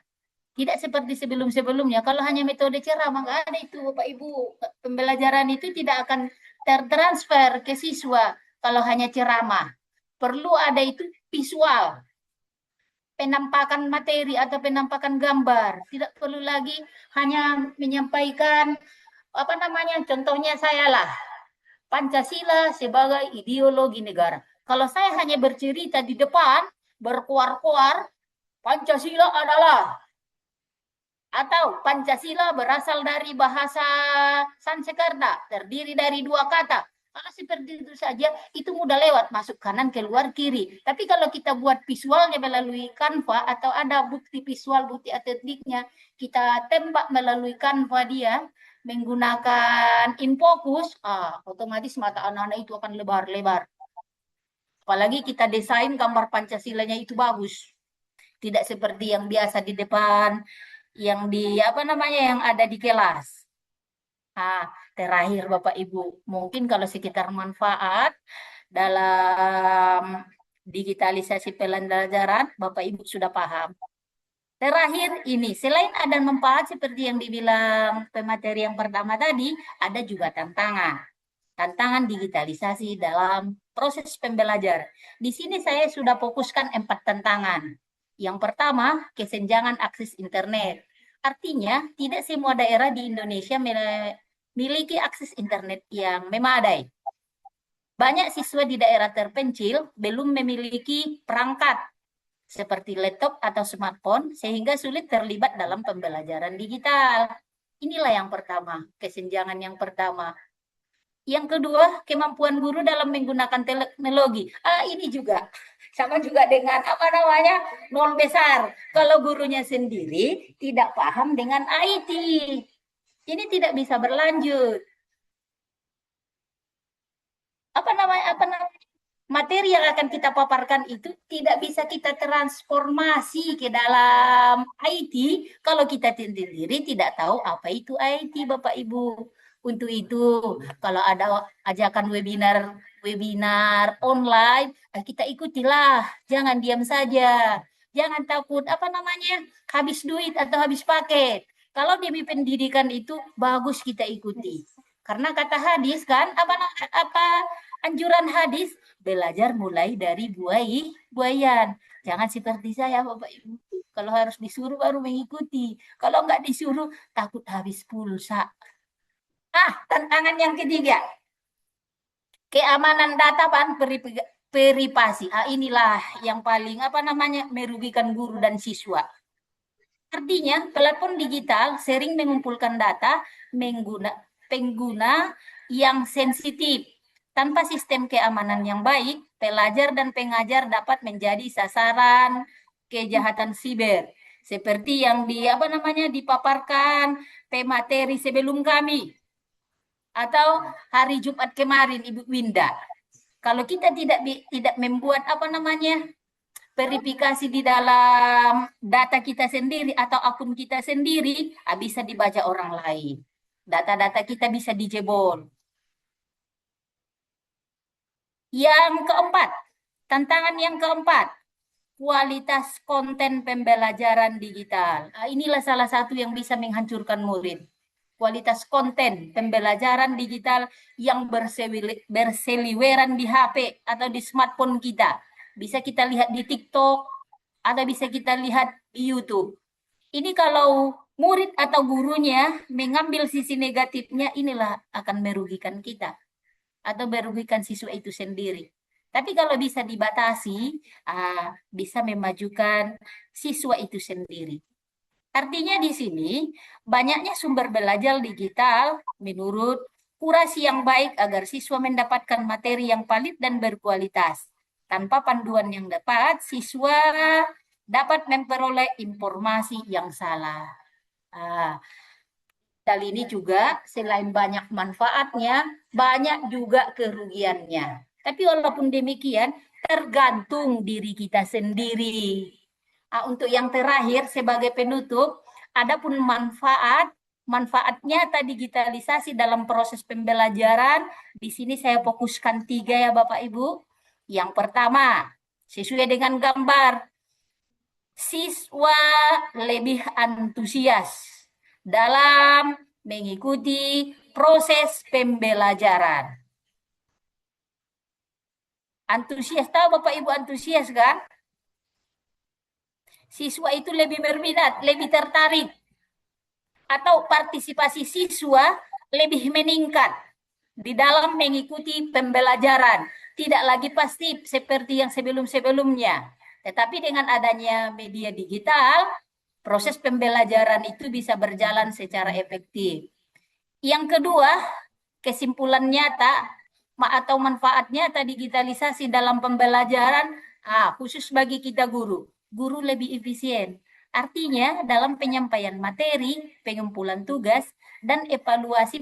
Tidak seperti sebelum-sebelumnya. Kalau hanya metode ceramah, nggak ada itu Bapak Ibu. Pembelajaran itu tidak akan tertransfer ke siswa kalau hanya ceramah. Perlu ada itu visual. Penampakan materi atau penampakan gambar. Tidak perlu lagi hanya menyampaikan, contohnya saya lah. Pancasila sebagai ideologi negara. Kalau saya hanya bercerita di depan, berkuar-kuar, Pancasila adalah, atau Pancasila berasal dari bahasa Sanskerta, terdiri dari 2 kata. Kalau seperti itu saja, itu mudah lewat, masuk kanan, keluar kiri. Tapi kalau kita buat visualnya melalui Canva, atau ada bukti visual, bukti atletiknya, kita tembak melalui Canva dia, menggunakan InFocus, otomatis mata anak-anak itu akan lebar-lebar. Apalagi kita desain gambar Pancasilanya itu bagus. Tidak seperti yang biasa di depan, yang yang ada di kelas. Terakhir Bapak Ibu, mungkin kalau sekitar manfaat dalam digitalisasi pembelajaran, Bapak Ibu sudah paham. Terakhir ini, selain ada manfaat seperti yang dibilang pemateri yang pertama tadi, ada juga tantangan. Tantangan digitalisasi dalam proses pembelajaran. Di sini saya sudah fokuskan 4 tantangan. Yang pertama, kesenjangan akses internet. Artinya, tidak semua daerah di Indonesia miliki akses internet yang memadai. Banyak siswa di daerah terpencil belum memiliki perangkat seperti laptop atau smartphone sehingga sulit terlibat dalam pembelajaran digital. Inilah yang pertama, kesenjangan yang pertama. Yang kedua, kemampuan guru dalam menggunakan teknologi. Ini juga sama juga dengan nol besar. Kalau gurunya sendiri tidak paham dengan IT, ini tidak bisa berlanjut. Materi yang akan kita paparkan itu tidak bisa kita transformasi ke dalam IT kalau kita sendiri tidak tahu apa itu IT, Bapak Ibu. Untuk itu, kalau ada ajakan webinar online, kita ikutilah. Jangan diam saja. Jangan takut habis duit atau habis paket. Kalau demi pendidikan itu bagus kita ikuti. Karena kata hadis kan, anjuran hadis, belajar mulai dari buayan. Jangan seperti saya, Bapak Ibu. Kalau harus disuruh baru mengikuti. Kalau nggak disuruh, takut habis pulsa. Tantangan yang ketiga. Keamanan data privasi. Inilah yang paling merugikan guru dan siswa. Artinya, platform digital sering mengumpulkan data pengguna yang sensitif. Tanpa sistem keamanan yang baik, pelajar dan pengajar dapat menjadi sasaran kejahatan siber. Seperti yang dipaparkan pemateri sebelum kami. Atau hari Jumat kemarin, Ibu Winda. Kalau kita tidak membuat verifikasi di dalam data kita sendiri atau akun kita sendiri, bisa dibaca orang lain. Data-data kita bisa dijebol. Tantangan yang keempat, kualitas konten pembelajaran digital. Inilah salah satu yang bisa menghancurkan murid. Kualitas konten pembelajaran digital yang berseliweran di HP atau di smartphone kita. Bisa kita lihat di TikTok atau bisa kita lihat di YouTube. Ini kalau murid atau gurunya mengambil sisi negatifnya, inilah akan merugikan kita atau merugikan siswa itu sendiri. Tapi kalau bisa dibatasi, bisa memajukan siswa itu sendiri. Artinya di sini banyaknya sumber belajar digital menurut kurasi yang baik agar siswa mendapatkan materi yang valid dan berkualitas. Tanpa panduan yang tepat, siswa dapat memperoleh informasi yang salah. Hal ini juga selain banyak manfaatnya, banyak juga kerugiannya. Tapi walaupun demikian, tergantung diri kita sendiri. Untuk yang terakhir sebagai penutup, adapun manfaatnya digitalisasi dalam proses pembelajaran. Di sini saya fokuskan 3 ya Bapak Ibu. Yang pertama, sesuai dengan gambar, siswa lebih antusias dalam mengikuti proses pembelajaran. Antusias, tahu Bapak Ibu antusias kan? Siswa itu lebih berminat, lebih tertarik. Atau partisipasi siswa lebih meningkat di dalam mengikuti pembelajaran. Tidak lagi pasif seperti yang sebelum-sebelumnya. Tetapi dengan adanya media digital, proses pembelajaran itu bisa berjalan secara efektif. Yang kedua, kesimpulan nyata atau manfaat nyata digitalisasi dalam pembelajaran, khusus bagi kita guru lebih efisien. Artinya dalam penyampaian materi, pengumpulan tugas, dan evaluasi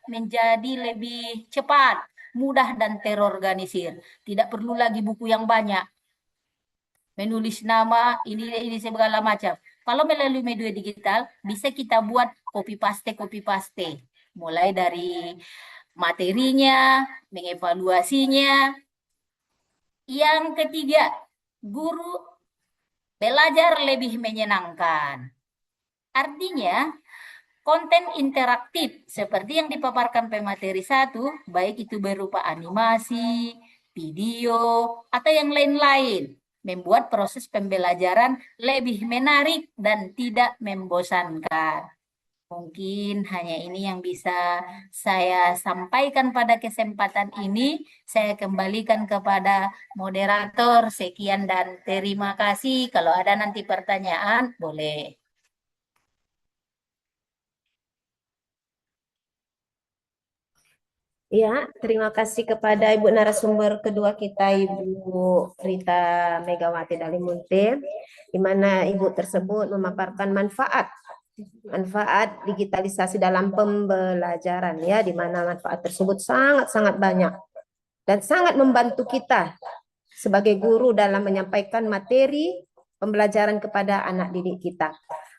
menjadi lebih cepat, mudah, dan terorganisir. Tidak perlu lagi buku yang banyak. Menulis nama, ini segala macam. Kalau melalui media digital, bisa kita buat copy paste. Mulai dari materinya, mengevaluasinya. Yang ketiga, guru belajar lebih menyenangkan. Artinya, konten interaktif seperti yang dipaparkan pemateri 1, baik itu berupa animasi, video, atau yang lain-lain, membuat proses pembelajaran lebih menarik dan tidak membosankan. Mungkin hanya ini yang bisa saya sampaikan pada kesempatan ini. Saya kembalikan kepada moderator. Sekian dan terima kasih. Kalau ada nanti pertanyaan, boleh. Ya, terima kasih kepada Ibu narasumber kedua kita, Ibu Rita Megawati Dalimunte, di mana Ibu tersebut memaparkan manfaat digitalisasi dalam pembelajaran, ya, di mana manfaat tersebut sangat-sangat banyak dan sangat membantu kita sebagai guru dalam menyampaikan materi pembelajaran kepada anak didik kita.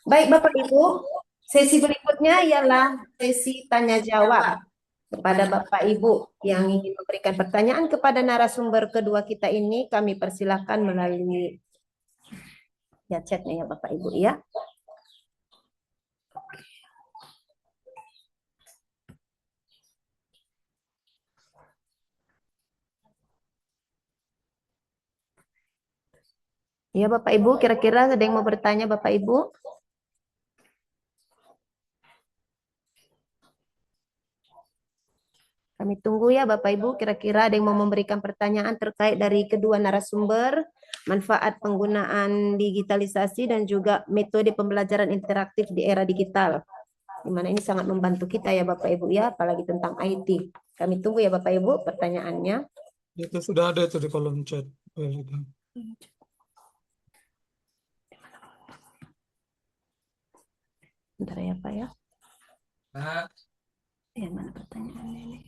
Baik Bapak Ibu, sesi berikutnya ialah sesi tanya jawab kepada Bapak Ibu yang ingin memberikan pertanyaan kepada narasumber kedua kita ini. Kami persilahkan melalui chatnya ya Bapak Ibu ya. Ya Bapak Ibu, kira-kira ada yang mau bertanya Bapak Ibu? Kami tunggu ya Bapak Ibu, kira-kira ada yang mau memberikan pertanyaan terkait dari kedua narasumber, manfaat penggunaan digitalisasi dan juga metode pembelajaran interaktif di era digital. Di mana ini sangat membantu kita ya Bapak Ibu ya, apalagi tentang IT. Kami tunggu ya Bapak Ibu pertanyaannya. Itu sudah ada itu di kolom chat. Bentar ya Pak ya. Nah, Ya, mana pertanyaannya ini?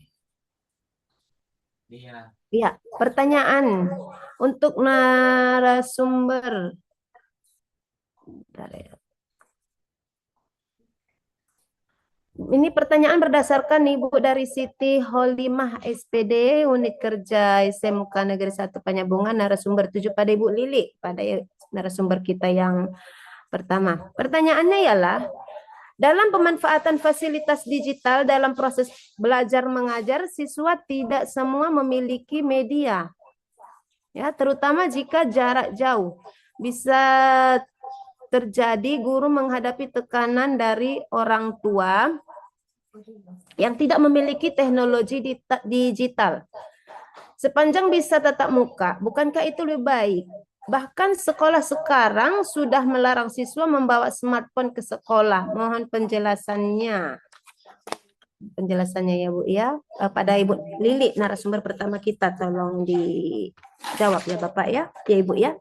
iya. Ya, pertanyaan untuk narasumber. Bentar ya. Ini pertanyaan berdasarkan Ibu dari Siti Holimah SPD, Unit Kerja SMK Negeri 1 Penyambungan, narasumber 7 pada Ibu Lili, pada narasumber kita yang pertama. Pertanyaannya ialah, dalam pemanfaatan fasilitas digital dalam proses belajar mengajar, siswa tidak semua memiliki media. Ya, terutama jika jarak jauh. Bisa terjadi guru menghadapi tekanan dari orang tua yang tidak memiliki teknologi digital. Sepanjang bisa tatap muka, bukankah itu lebih baik? Bahkan sekolah sekarang sudah melarang siswa membawa smartphone ke sekolah. Mohon penjelasannya. Penjelasannya ya Bu ya. Pada Ibu Lili, narasumber pertama kita, tolong dijawab ya Bapak ya. Ya Ibu ya.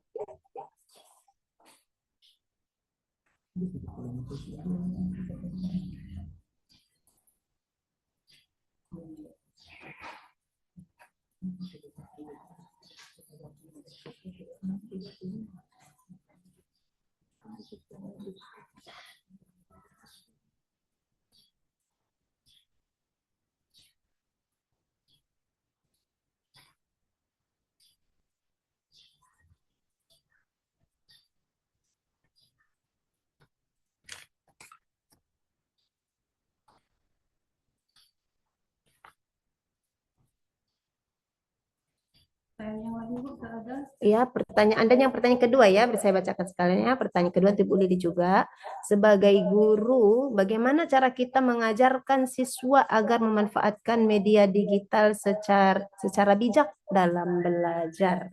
Ya, pertanyaan dan yang pertanyaan kedua ya, saya bacakan sekalian ya. Pertanyaan kedua untuk Bu Lili juga. Sebagai guru, bagaimana cara kita mengajarkan siswa agar memanfaatkan media digital secara bijak dalam belajar?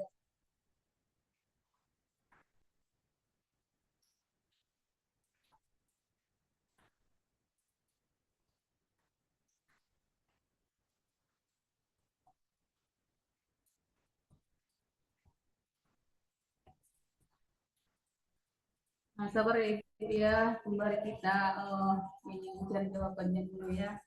Nah, sabar ya, kembali kita mencari jawabannya dulu ya.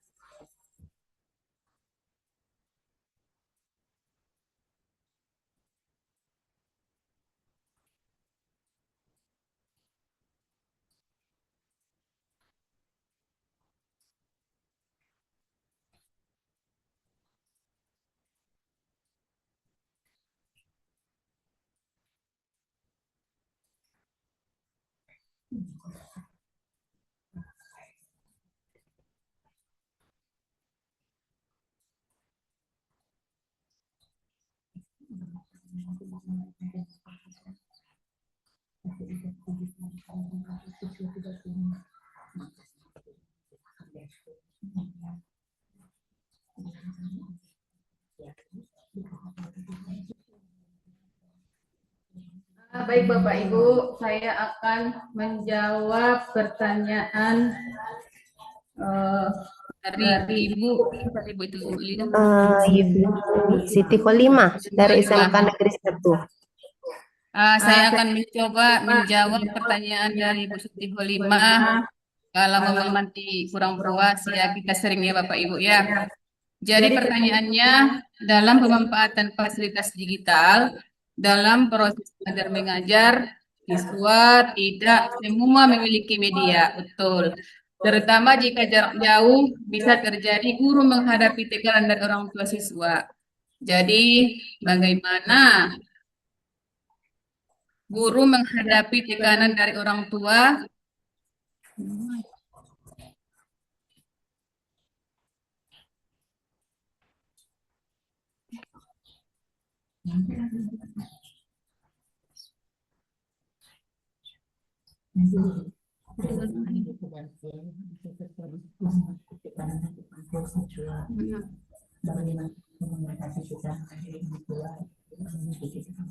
Baik Bapak Ibu, saya akan menjawab pertanyaan dari Ibu. Ibu itu Lina. Ibu Siti Kholimah dari SMK Negeri 1. Saya akan mencoba menjawab pertanyaan dari Ibu Siti Kholimah. Kalau memang nanti kurang puas ya kita sering ya Bapak Ibu ya. Jadi pertanyaannya, dalam pemanfaatan fasilitas digital dalam proses belajar mengajar, siswa tidak semua memiliki media, betul. Terutama jika jarak jauh bisa terjadi guru menghadapi tekanan dari orang tua siswa. Jadi bagaimana guru menghadapi tekanan dari orang tua?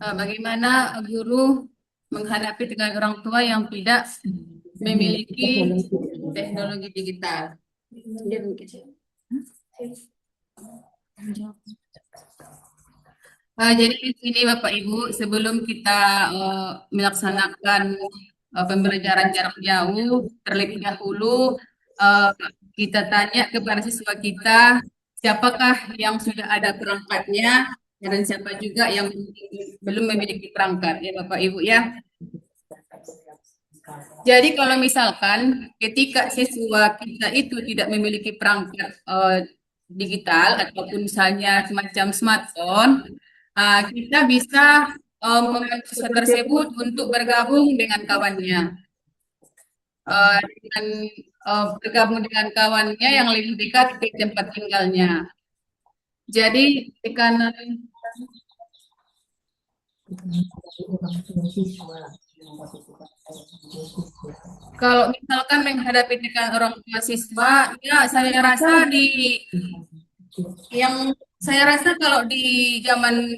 Bagaimana guru menghadapi tekanan orang tua yang tidak memiliki teknologi digital? Jadi di sini Bapak Ibu, sebelum kita melaksanakan pembelajaran jarak jauh, terlebih dahulu kita tanya kepada siswa kita, siapakah yang sudah ada perangkatnya dan siapa juga yang belum memiliki perangkat, ya Bapak Ibu ya. Jadi kalau misalkan ketika siswa kita itu tidak memiliki perangkat digital ataupun misalnya semacam smartphone, kita bisa membantu siswa tersebut untuk bergabung dengan kawannya. Dengan bergabung dengan kawannya yang lebih dekat ke tempat tinggalnya. Jadi tekanan kalau misalkan menghadapi tekanan orang tua siswa, ya saya rasa kalau di zaman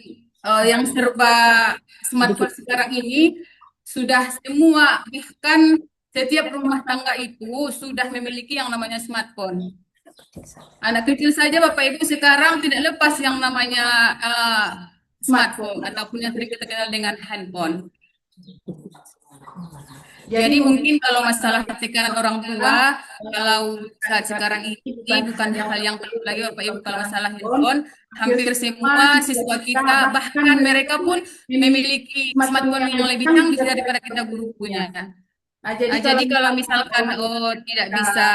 yang serba smartphone sekarang ini sudah semua, bahkan setiap rumah tangga itu sudah memiliki yang namanya smartphone. Anak kecil saja Bapak Ibu sekarang tidak lepas yang namanya smartphone ataupun yang sering kita kenal dengan handphone. Jadi mungkin kalau masalah tekanan orang tua, kalau saat sekarang ini bukan hal yang perlu lagi Bapak Ibu, kalau masalah handphone, hampir semua siswa kita, bahkan mereka pun memiliki smartphone yang lebih canggih daripada kita guru punya. Jadi kalau misalkan tidak bisa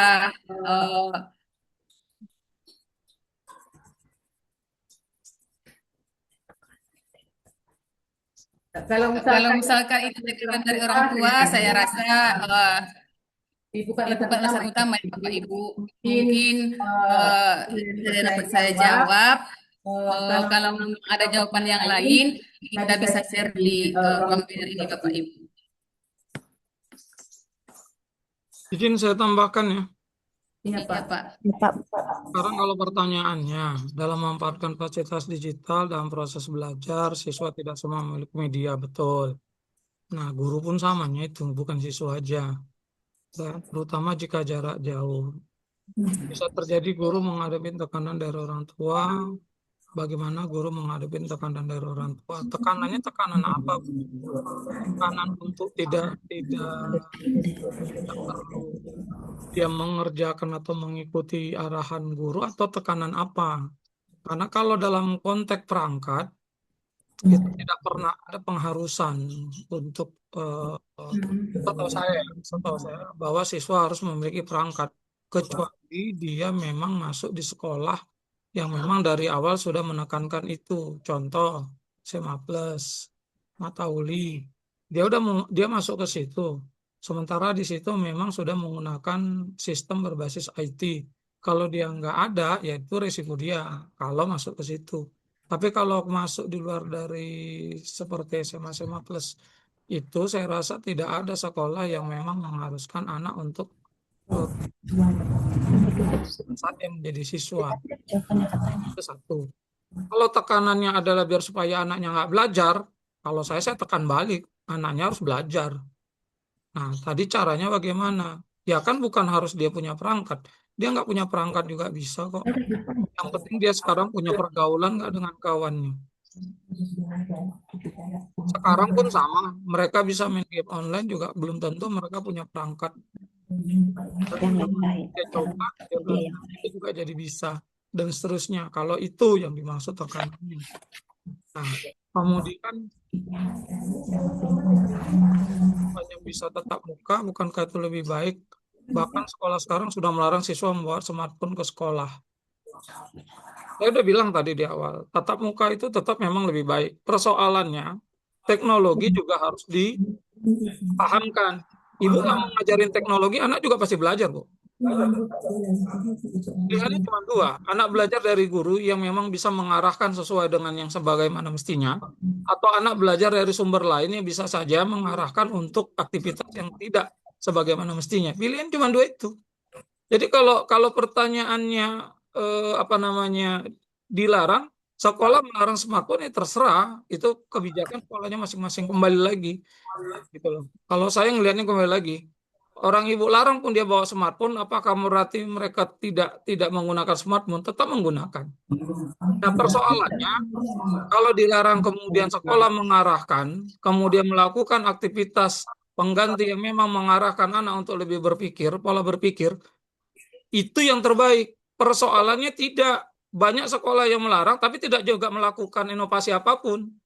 kalau misalkan itu tekanan dari orang tua, saya rasa itu bukan alasan utama ya Bapak Ibu. Mungkin tidak dapat saya jawab. Kalau ada jawaban yang lain, kita bisa share di ruang webinar ini Bapak Ibu. Izin saya tambahkan ya. Iya Pak. Sekarang kalau pertanyaannya, dalam memanfaatkan fasilitas digital dalam proses belajar, siswa tidak semua memiliki media, betul. Nah, guru pun samanya itu, bukan siswa aja. Dan terutama jika jarak jauh. Bisa terjadi guru menghadapi tekanan dari orang tua. Bagaimana guru menghadapi tekanan dari orang tua? Tekanannya tekanan apa? Tekanan untuk tidak perlu dia mengerjakan atau mengikuti arahan guru atau tekanan apa? Karena kalau dalam konteks perangkat itu tidak pernah ada pengharusan untuk setahu saya bahwa siswa harus memiliki perangkat kecuali dia memang masuk di sekolah yang memang dari awal sudah menekankan itu. Contoh SMA Plus, Matauli, dia masuk ke situ. Sementara di situ memang sudah menggunakan sistem berbasis IT. Kalau dia nggak ada, ya itu risiko dia kalau masuk ke situ. Tapi kalau masuk di luar dari seperti SMA Plus, itu saya rasa tidak ada sekolah yang memang mengharuskan anak untuk saat yang menjadi siswa. Itu satu. Kalau tekanannya adalah biar supaya anaknya nggak belajar, kalau saya tekan balik. anaknya harus belajar. Nah, tadi caranya bagaimana? Ya kan bukan harus dia punya perangkat. Dia nggak punya perangkat juga bisa kok. Yang penting dia sekarang punya pergaulan nggak dengan kawannya. Sekarang pun sama, mereka bisa main game online juga belum tentu mereka punya perangkat. Tapi dia coba, dia belajar, itu juga jadi bisa. Dan seterusnya, kalau itu yang dimaksud tekanannya. Nah, kemudian hanya bisa tatap muka, bukankah itu lebih baik? Bahkan sekolah sekarang sudah melarang siswa membawa smartphone ke sekolah. Saya udah bilang tadi di awal, tatap muka itu tetap memang lebih baik. Persoalannya, teknologi juga harus dipahamkan. Ibu nggak mau ngajarin teknologi, anak juga pasti belajar, Bu. Pilihannya cuma dua, anak belajar dari guru yang memang bisa mengarahkan sesuai dengan yang sebagaimana mestinya, atau anak belajar dari sumber lain yang bisa saja mengarahkan untuk aktivitas yang tidak sebagaimana mestinya. Pilihan cuma dua itu. Jadi kalau pertanyaannya apa namanya dilarang, sekolah melarang smartphone ya terserah, itu kebijakan sekolahnya masing-masing, kembali lagi gitu loh. Kalau saya ngelihatnya kembali lagi, orang ibu larang pun dia bawa smartphone, apakah berarti mereka tidak menggunakan smartphone? Tetap menggunakan. Nah, persoalannya kalau dilarang kemudian sekolah mengarahkan, kemudian melakukan aktivitas pengganti yang memang mengarahkan anak untuk lebih berpikir, pola berpikir, itu yang terbaik. Persoalannya tidak. Banyak sekolah yang melarang, tapi tidak juga melakukan inovasi apapun.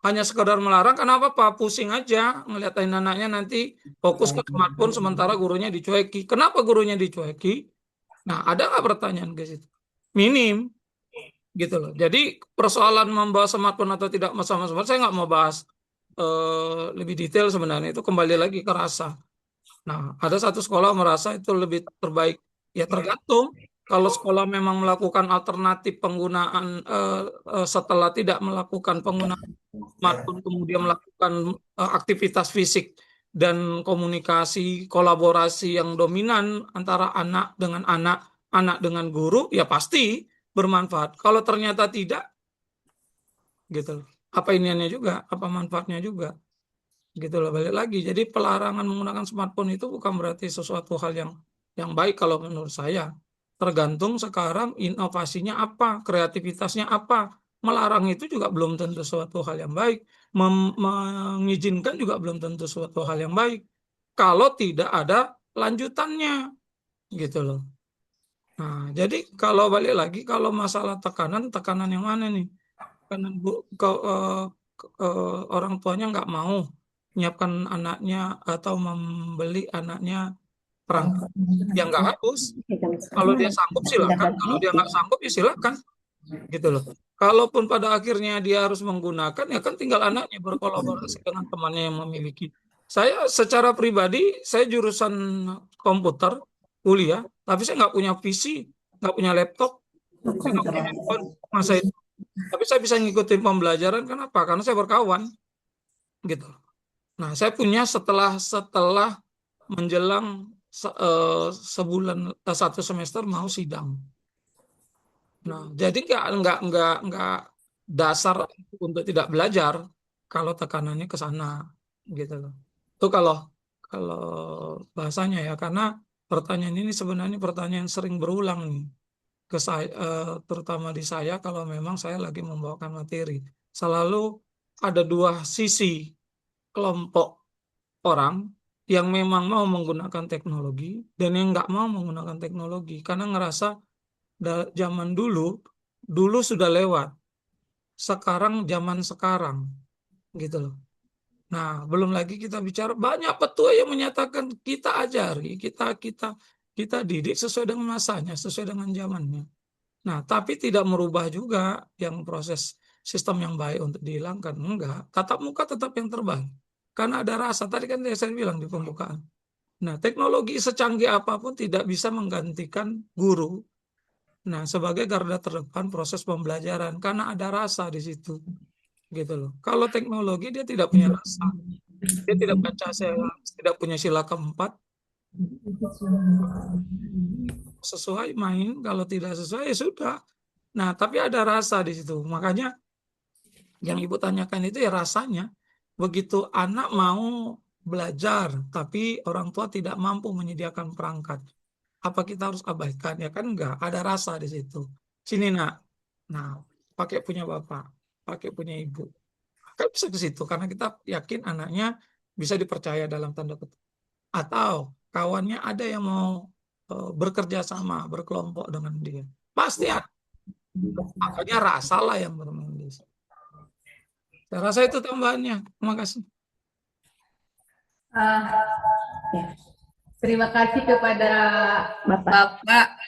Hanya sekedar melarang, kenapa Pak? Pusing aja ngeliatin anaknya nanti fokus ke smartphone sementara gurunya dicueki. Kenapa gurunya dicueki? Nah, ada nggak pertanyaan ke situ? Minim, gitu loh. Jadi persoalan membawa smartphone atau tidak sama smartphone, saya nggak mau bahas lebih detail sebenarnya. Itu kembali lagi ke rasa. Nah, ada satu sekolah merasa itu lebih terbaik. Ya tergantung. Kalau sekolah memang melakukan alternatif penggunaan setelah tidak melakukan penggunaan smartphone, kemudian melakukan aktivitas fisik dan komunikasi, kolaborasi yang dominan antara anak dengan anak, anak dengan guru, ya pasti bermanfaat. Kalau ternyata tidak, gitu. Apa iniannya juga, apa manfaatnya juga. Gitu loh, balik lagi. Jadi pelarangan menggunakan smartphone itu bukan berarti sesuatu hal yang baik kalau menurut saya. Tergantung sekarang inovasinya apa, kreativitasnya apa. Melarang itu juga belum tentu suatu hal yang baik. Mengizinkan juga belum tentu suatu hal yang baik. Kalau tidak ada lanjutannya, gitu loh. Nah, jadi kalau balik lagi, kalau masalah tekanan yang mana nih? Tekanan orang tuanya nggak mau menyiapkan anaknya atau membeli anaknya perangkat, ya nggak harus. Kalau dia sanggup silakan, kalau dia nggak sanggup ya silakan, gitu loh. Kalaupun pada akhirnya dia harus menggunakan, ya kan tinggal anaknya berkolaborasi dengan temannya yang memiliki. Saya secara pribadi, saya jurusan komputer, kuliah, tapi saya nggak punya PC, nggak punya laptop, saya nggak punya handphone masa itu. Tapi saya bisa ngikutin pembelajaran, kenapa? Karena saya berkawan, gitu. Nah, saya punya setelah menjelang sebulan satu semester mau sidang. Nah, jadi nggak dasar untuk tidak belajar kalau tekanannya ke sana, gitu loh. Itu kalau bahasanya ya, karena pertanyaan ini sebenarnya pertanyaan yang sering berulang nih ke saya, terutama di saya kalau memang saya lagi membawakan materi. Selalu ada dua sisi kelompok orang yang memang mau menggunakan teknologi dan yang nggak mau menggunakan teknologi karena ngerasa zaman dulu sudah lewat, sekarang zaman sekarang, gitu loh. Nah, belum lagi kita bicara banyak petua yang menyatakan kita ajari, kita didik sesuai dengan masanya, sesuai dengan zamannya. Nah, tapi tidak merubah juga yang proses sistem yang baik untuk dihilangkan. Enggak, tatap muka tetap yang terbaik. Karena ada rasa, tadi kan saya bilang di pembukaan. Nah, teknologi secanggih apapun tidak bisa menggantikan guru. Nah, sebagai garda terdepan proses pembelajaran. Karena ada rasa di situ. Gitu loh. Kalau teknologi dia tidak punya rasa. Dia tidak Pancasila, tidak punya sila keempat. Sesuai main, kalau tidak sesuai ya sudah. Nah, tapi ada rasa di situ. Makanya yang Ibu tanyakan itu ya rasanya. begitu anak mau belajar, tapi orang tua tidak mampu menyediakan perangkat, apa kita harus abaikan? Ya kan enggak, ada rasa di situ. Sini nak, nah pakai punya bapak, pakai punya ibu. Kan bisa ke situ karena kita yakin anaknya bisa dipercaya dalam tanda kutip. Atau kawannya ada yang mau bekerja sama, berkelompok dengan dia. Pasti ada. Makanya rasa lah yang bermain di situ. Saya rasa itu tambahannya. Terima kasih. Terima kasih kepada Bapak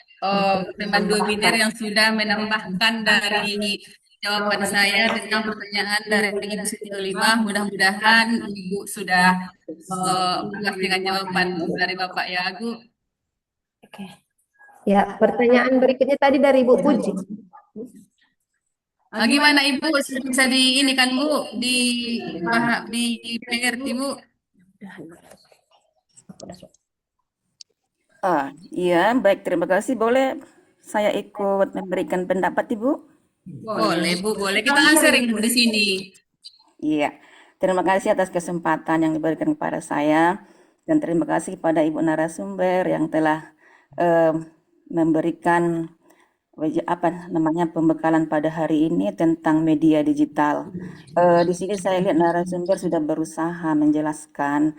pemandu webinar yang sudah menambahkan dari jawaban saya tentang pertanyaan dari Ibu Siti Olimah. Mudah-mudahan Ibu sudah puas dengan jawaban dari Bapak ya, Bu. Oke. Ya, pertanyaan berikutnya tadi dari Ibu Puji. Gimana Ibu? Bisa di ini kan Bu, di pengerti Bu? Iya, baik, terima kasih. Boleh saya ikut memberikan pendapat, Ibu? Boleh Bu, boleh. Kita kan sering Bu di sini. Iya, terima kasih atas kesempatan yang diberikan kepada saya dan terima kasih kepada Ibu narasumber yang telah memberikan pembekalan pada hari ini tentang media digital. Di sini saya lihat narasumber sudah berusaha menjelaskan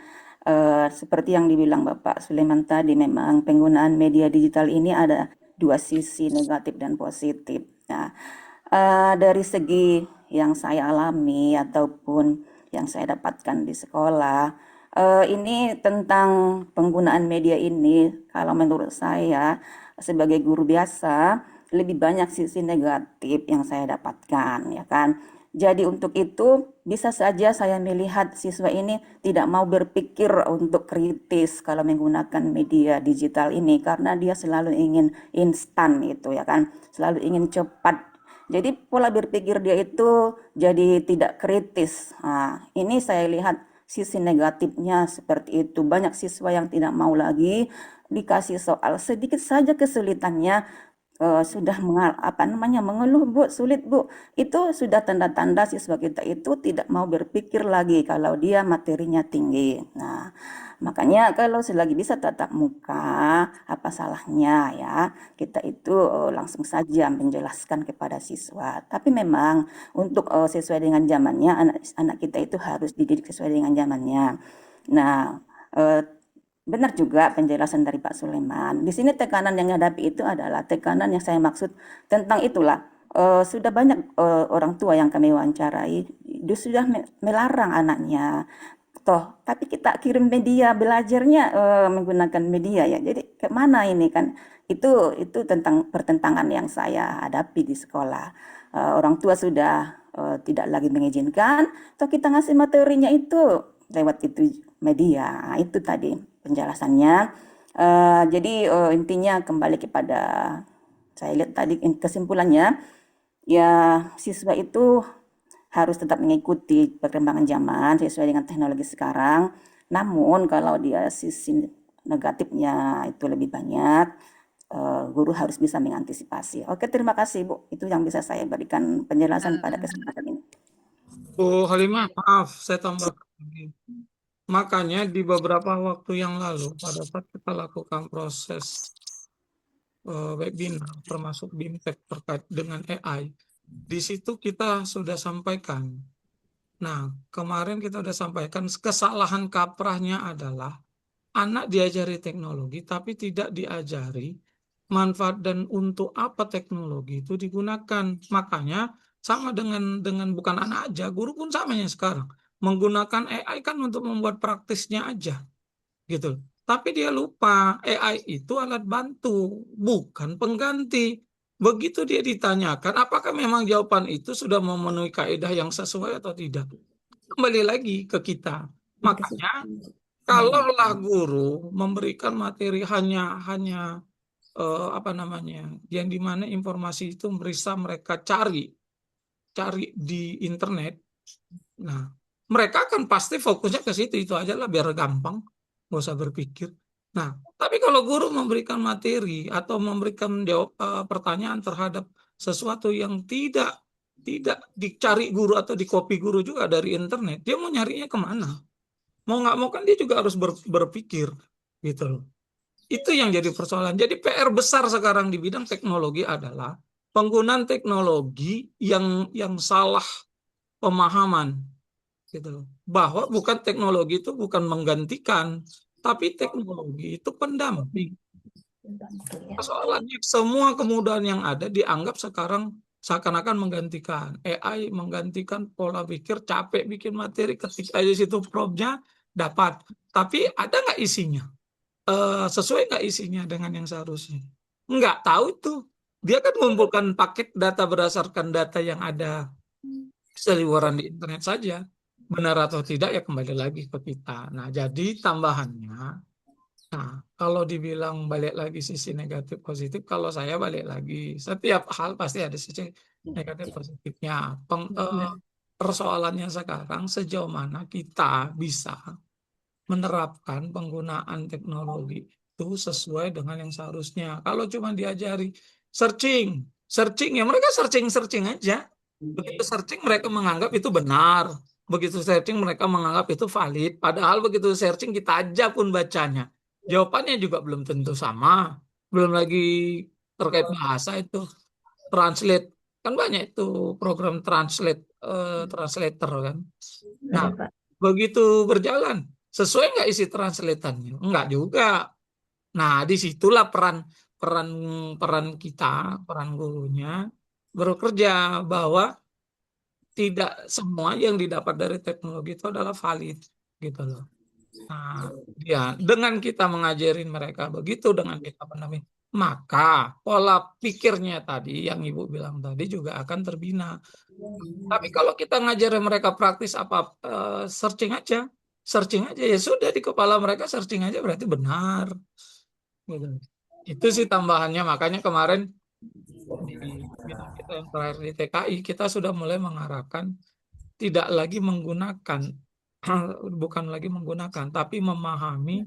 seperti yang dibilang Bapak Sulaiman tadi, memang penggunaan media digital ini ada dua sisi, negatif dan positif. Nah, dari segi yang saya alami ataupun yang saya dapatkan di sekolah, ini tentang penggunaan media ini, kalau menurut saya sebagai guru biasa, lebih banyak sisi negatif yang saya dapatkan, ya kan. Jadi untuk itu bisa saja saya melihat siswa ini tidak mau berpikir untuk kritis kalau menggunakan media digital ini karena dia selalu ingin instan itu, ya kan, selalu ingin cepat. Jadi pola berpikir dia itu jadi tidak kritis. Nah, ini saya lihat sisi negatifnya seperti itu. Banyak siswa yang tidak mau lagi dikasih soal sedikit saja kesulitannya sudah mengeluh, Bu, sulit Bu. Itu sudah tanda-tanda siswa kita itu tidak mau berpikir lagi kalau dia materinya tinggi. Nah, makanya kalau selagi bisa tatap muka, apa salahnya ya kita itu langsung saja menjelaskan kepada siswa. Tapi memang untuk sesuai dengan zamannya, anak kita itu harus dididik sesuai dengan zamannya. Nah, benar juga penjelasan dari Pak Sulaiman. Di sini tekanan yang dihadapi itu adalah tekanan yang saya maksud tentang itulah. Sudah banyak orang tua yang kami wawancarai, dia sudah melarang anaknya. Tapi kita kirim media belajarnya menggunakan media ya. Jadi kemana ini kan? Itu tentang pertentangan yang saya hadapi di sekolah. Orang tua sudah tidak lagi mengizinkan, kita ngasih materinya itu lewat itu media. Nah, itu tadi penjelasannya. Jadi intinya kembali kepada saya lihat tadi kesimpulannya ya, siswa itu harus tetap mengikuti perkembangan zaman sesuai dengan teknologi sekarang. Namun kalau dia sisi negatifnya itu lebih banyak, guru harus bisa mengantisipasi. Oke, terima kasih Bu. Itu yang bisa saya berikan penjelasan pada kesempatan ini. Bu Halimah, maaf, saya tambahkan lagi. Makanya di beberapa waktu yang lalu, pada saat kita lakukan proses webinar, termasuk BIMTEK terkait dengan AI, di situ kita sudah sampaikan. Nah, kemarin kita sudah sampaikan kesalahan kaprahnya adalah anak diajari teknologi, tapi tidak diajari manfaat dan untuk apa teknologi itu digunakan. Makanya sama dengan bukan anak aja, guru pun samanya sekarang. Menggunakan AI kan untuk membuat praktisnya aja, gitu. Tapi dia lupa AI itu alat bantu, bukan pengganti. Begitu dia ditanyakan, apakah memang jawaban itu sudah memenuhi kaidah yang sesuai atau tidak? Kembali lagi ke kita. Makanya, kalaulah guru memberikan materi hanya yang dimana informasi itu bisa mereka cari di internet. Nah, mereka akan pasti fokusnya ke situ, itu aja lah biar gampang, nggak usah berpikir. Nah, tapi kalau guru memberikan materi atau memberikan pertanyaan terhadap sesuatu yang tidak tidak dicari guru atau di copy guru juga dari internet. Dia mau nyarinya kemana? Mau nggak mau kan dia juga harus berpikir gitu loh. Itu yang jadi persoalan. Jadi PR besar sekarang di bidang teknologi adalah penggunaan teknologi yang salah pemahaman gitu loh. Bahwa bukan teknologi itu bukan menggantikan, tapi teknologi itu pendamping. Persoalannya semua kemudahan yang ada dianggap sekarang seakan-akan menggantikan. AI menggantikan pola pikir, capek bikin materi, ketik aja situ promptnya dapat. Tapi ada nggak isinya? Sesuai nggak isinya dengan yang seharusnya? Nggak tahu itu. Dia kan mengumpulkan paket data berdasarkan data yang ada seliweran di internet saja. Benar atau tidak ya kembali lagi ke kita. Nah, jadi tambahannya, nah, kalau dibilang balik lagi sisi negatif positif, kalau saya balik lagi, setiap hal pasti ada sisi negatif positifnya. Persoalannya sekarang sejauh mana kita bisa menerapkan penggunaan teknologi itu sesuai dengan yang seharusnya. Kalau cuma diajari searching ya mereka searching aja. Begitu searching mereka menganggap itu benar. Begitu searching mereka menganggap itu valid. Padahal begitu searching kita aja pun bacanya, jawabannya juga belum tentu sama. Belum lagi terkait bahasa itu. Translate. Kan banyak itu program translator kan. Nah, begitu berjalan, sesuai nggak isi translatannya? Enggak juga. Nah, disitulah peran kita, peran gurunya bekerja bahwa tidak semua yang didapat dari teknologi itu adalah valid gitu loh. Nah, ya dengan kita mengajarin mereka begitu, dengan kita menamai, maka pola pikirnya tadi yang Ibu bilang tadi juga akan terbina. Tapi kalau kita ngajarin mereka praktis apa searching aja ya sudah di kepala mereka searching aja berarti benar. Gitu. Itu sih tambahannya, makanya kemarin di bidang kita yang terakhir di TKI kita sudah mulai mengarahkan tidak lagi menggunakan bukan lagi menggunakan tapi memahami.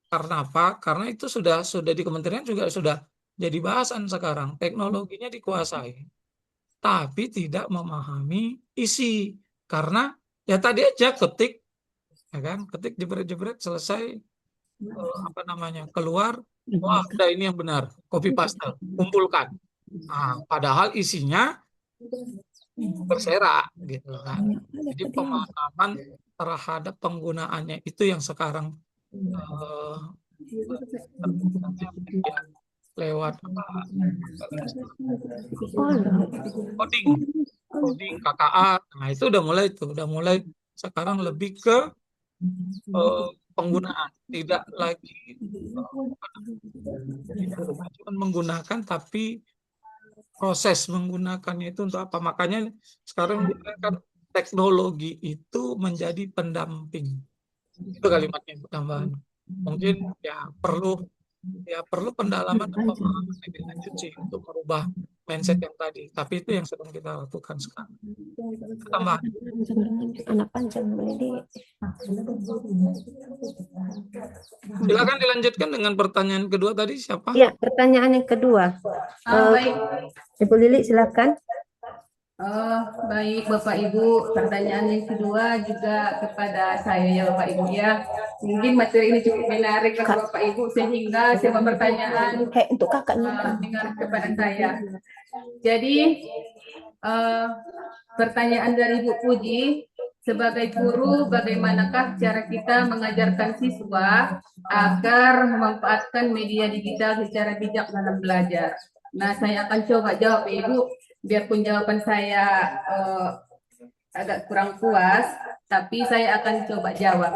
Karena apa? Karena itu sudah di kementerian juga sudah jadi bahasan sekarang. Teknologinya dikuasai tapi tidak memahami isi. Karena ya tadi aja ketik ya kan, ketik jebret-jebret selesai keluar, wah udah ini yang benar, copy paste, kumpulkan. Nah, padahal isinya berserak gitu kan. Jadi pemahaman terhadap penggunaannya itu yang sekarang lewat coding KKA. Nah, itu udah mulai sekarang lebih ke penggunaan, tidak lagi cuma menggunakan tapi proses menggunakannya itu untuk apa. Makanya sekarang kan teknologi itu menjadi pendamping. Itu kalimatnya tambahan. Mungkin ya perlu pendalaman dan pemahaman lebih lanjut sih untuk merubah mindset yang tadi. Tapi itu yang sedang kita lakukan sekarang. Tambahan. Anak panjang Silakan dilanjutkan dengan pertanyaan kedua tadi siapa? Ya, pertanyaan yang kedua. Baik. Ibu Lili silakan. Baik Bapak Ibu, pertanyaan yang kedua juga kepada saya ya Bapak Ibu ya. Mungkin materi ini cukup menarik bagi Bapak Ibu sehingga semua pertanyaan Untuk kakaknya mengarah kepada saya. Jadi pertanyaan dari Bu Puji, sebagai guru bagaimanakah cara kita mengajarkan siswa agar memanfaatkan media digital secara bijak dalam belajar? Nah, saya akan coba jawab Ibu. Biarpun jawaban saya agak kurang puas, tapi saya akan coba jawab.